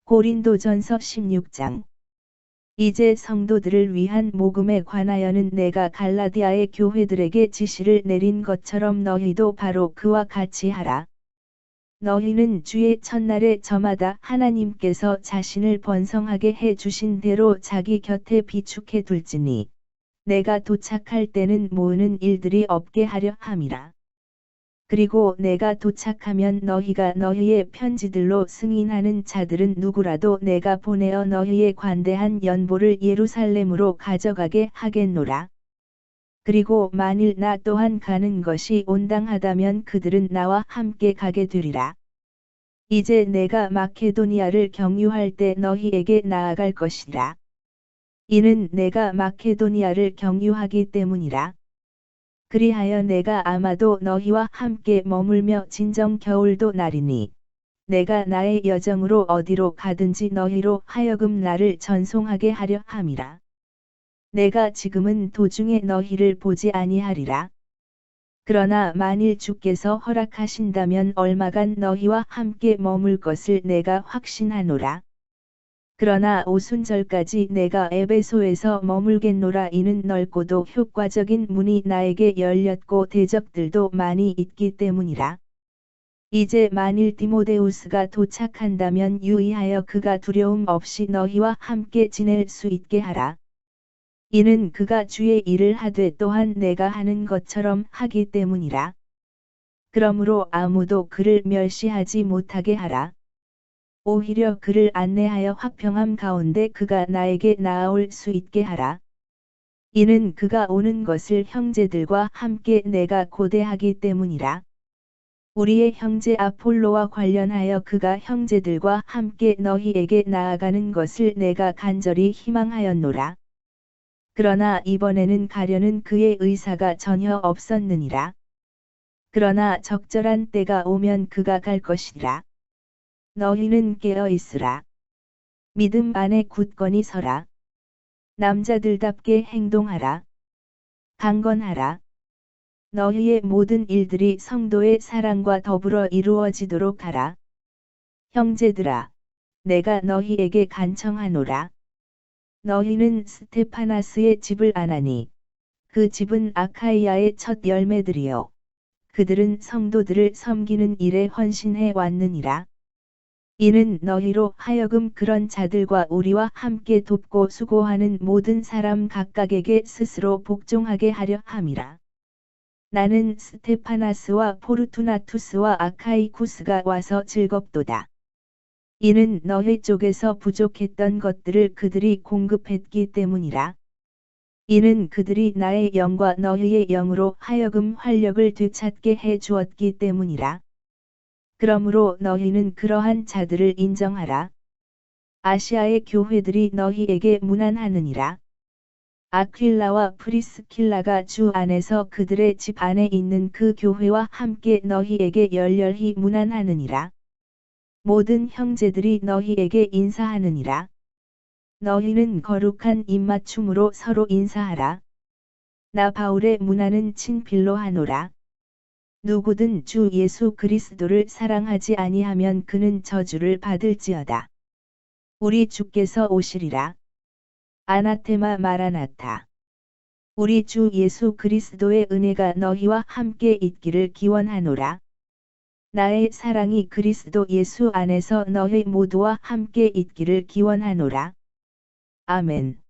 고린도전서 16장. 이제 성도들을 위한 모금에 관하여는 내가 갈라디아의 교회들에게 지시를 내린 것처럼 너희도 바로 그와 같이 하라. 너희는 주의 첫날에 저마다 하나님께서 자신을 번성하게 해 주신 대로 자기 곁에 비축해 둘지니 내가 도착할 때는 모으는 일들이 없게 하려 함이라. 그리고 내가 도착하면 너희가 너희의 편지들로 승인하는 자들은 누구라도 내가 보내어 너희의 관대한 연보를 예루살렘으로 가져가게 하겠노라. 그리고 만일 나 또한 가는 것이 온당하다면 그들은 나와 함께 가게 되리라. 이제 내가 마케도니아를 경유할 때 너희에게 나아갈 것이라. 이는 내가 마케도니아를 경유하기 때문이라. 그리하여 내가 아마도 너희와 함께 머물며 진정 겨울도 나리니 내가 나의 여정으로 어디로 가든지 너희로 하여금 나를 전송하게 하려 함이라. 내가 지금은 도중에 너희를 보지 아니하리라. 그러나 만일 주께서 허락하신다면 얼마간 너희와 함께 머물 것을 내가 확신하노라. 그러나 오순절까지 내가 에베소에서 머물겠노라. 이는 넓고도 효과적인 문이 나에게 열렸고 대적들도 많이 있기 때문이라. 이제 만일 디모데우스가 도착한다면 유의하여 그가 두려움 없이 너희와 함께 지낼 수 있게 하라. 이는 그가 주의 일을 하되 또한 내가 하는 것처럼 하기 때문이라. 그러므로 아무도 그를 멸시하지 못하게 하라. 오히려 그를 안내하여 화평함 가운데 그가 나에게 나아올 수 있게 하라. 이는 그가 오는 것을 형제들과 함께 내가 고대하기 때문이라. 우리의 형제 아폴로와 관련하여 그가 형제들과 함께 너희에게 나아가는 것을 내가 간절히 희망하였노라. 그러나 이번에는 가려는 그의 의사가 전혀 없었느니라. 그러나 적절한 때가 오면 그가 갈 것이라. 너희는 깨어 있으라. 믿음 안에 굳건히 서라. 남자들답게 행동하라. 강건하라. 너희의 모든 일들이 성도의 사랑과 더불어 이루어지도록 하라. 형제들아, 내가 너희에게 간청하노라. 너희는 스테파나스의 집을 아나니, 그 집은 아카이아의 첫 열매들이요. 그들은 성도들을 섬기는 일에 헌신해 왔느니라. 이는 너희로 하여금 그런 자들과 우리와 함께 돕고 수고하는 모든 사람 각각에게 스스로 복종하게 하려 함이라. 나는 스테파나스와 포르투나투스와 아카이쿠스가 와서 즐겁도다. 이는 너희 쪽에서 부족했던 것들을 그들이 공급했기 때문이라. 이는 그들이 나의 영과 너희의 영으로 하여금 활력을 되찾게 해 주었기 때문이라. 그러므로 너희는 그러한 자들을 인정하라. 아시아의 교회들이 너희에게 문안하느니라. 아퀼라와 프리스킬라가 주 안에서 그들의 집 안에 있는 그 교회와 함께 너희에게 열렬히 문안하느니라. 모든 형제들이 너희에게 인사하느니라. 너희는 거룩한 입맞춤으로 서로 인사하라. 나 바울의 문안은 친필로 하노라. 누구든 주 예수 그리스도를 사랑하지 아니하면 그는 저주를 받을지어다. 우리 주께서 오시리라. 아나테마 마라나타. 우리 주 예수 그리스도의 은혜가 너희와 함께 있기를 기원하노라. 나의 사랑이 그리스도 예수 안에서 너희 모두와 함께 있기를 기원하노라. 아멘.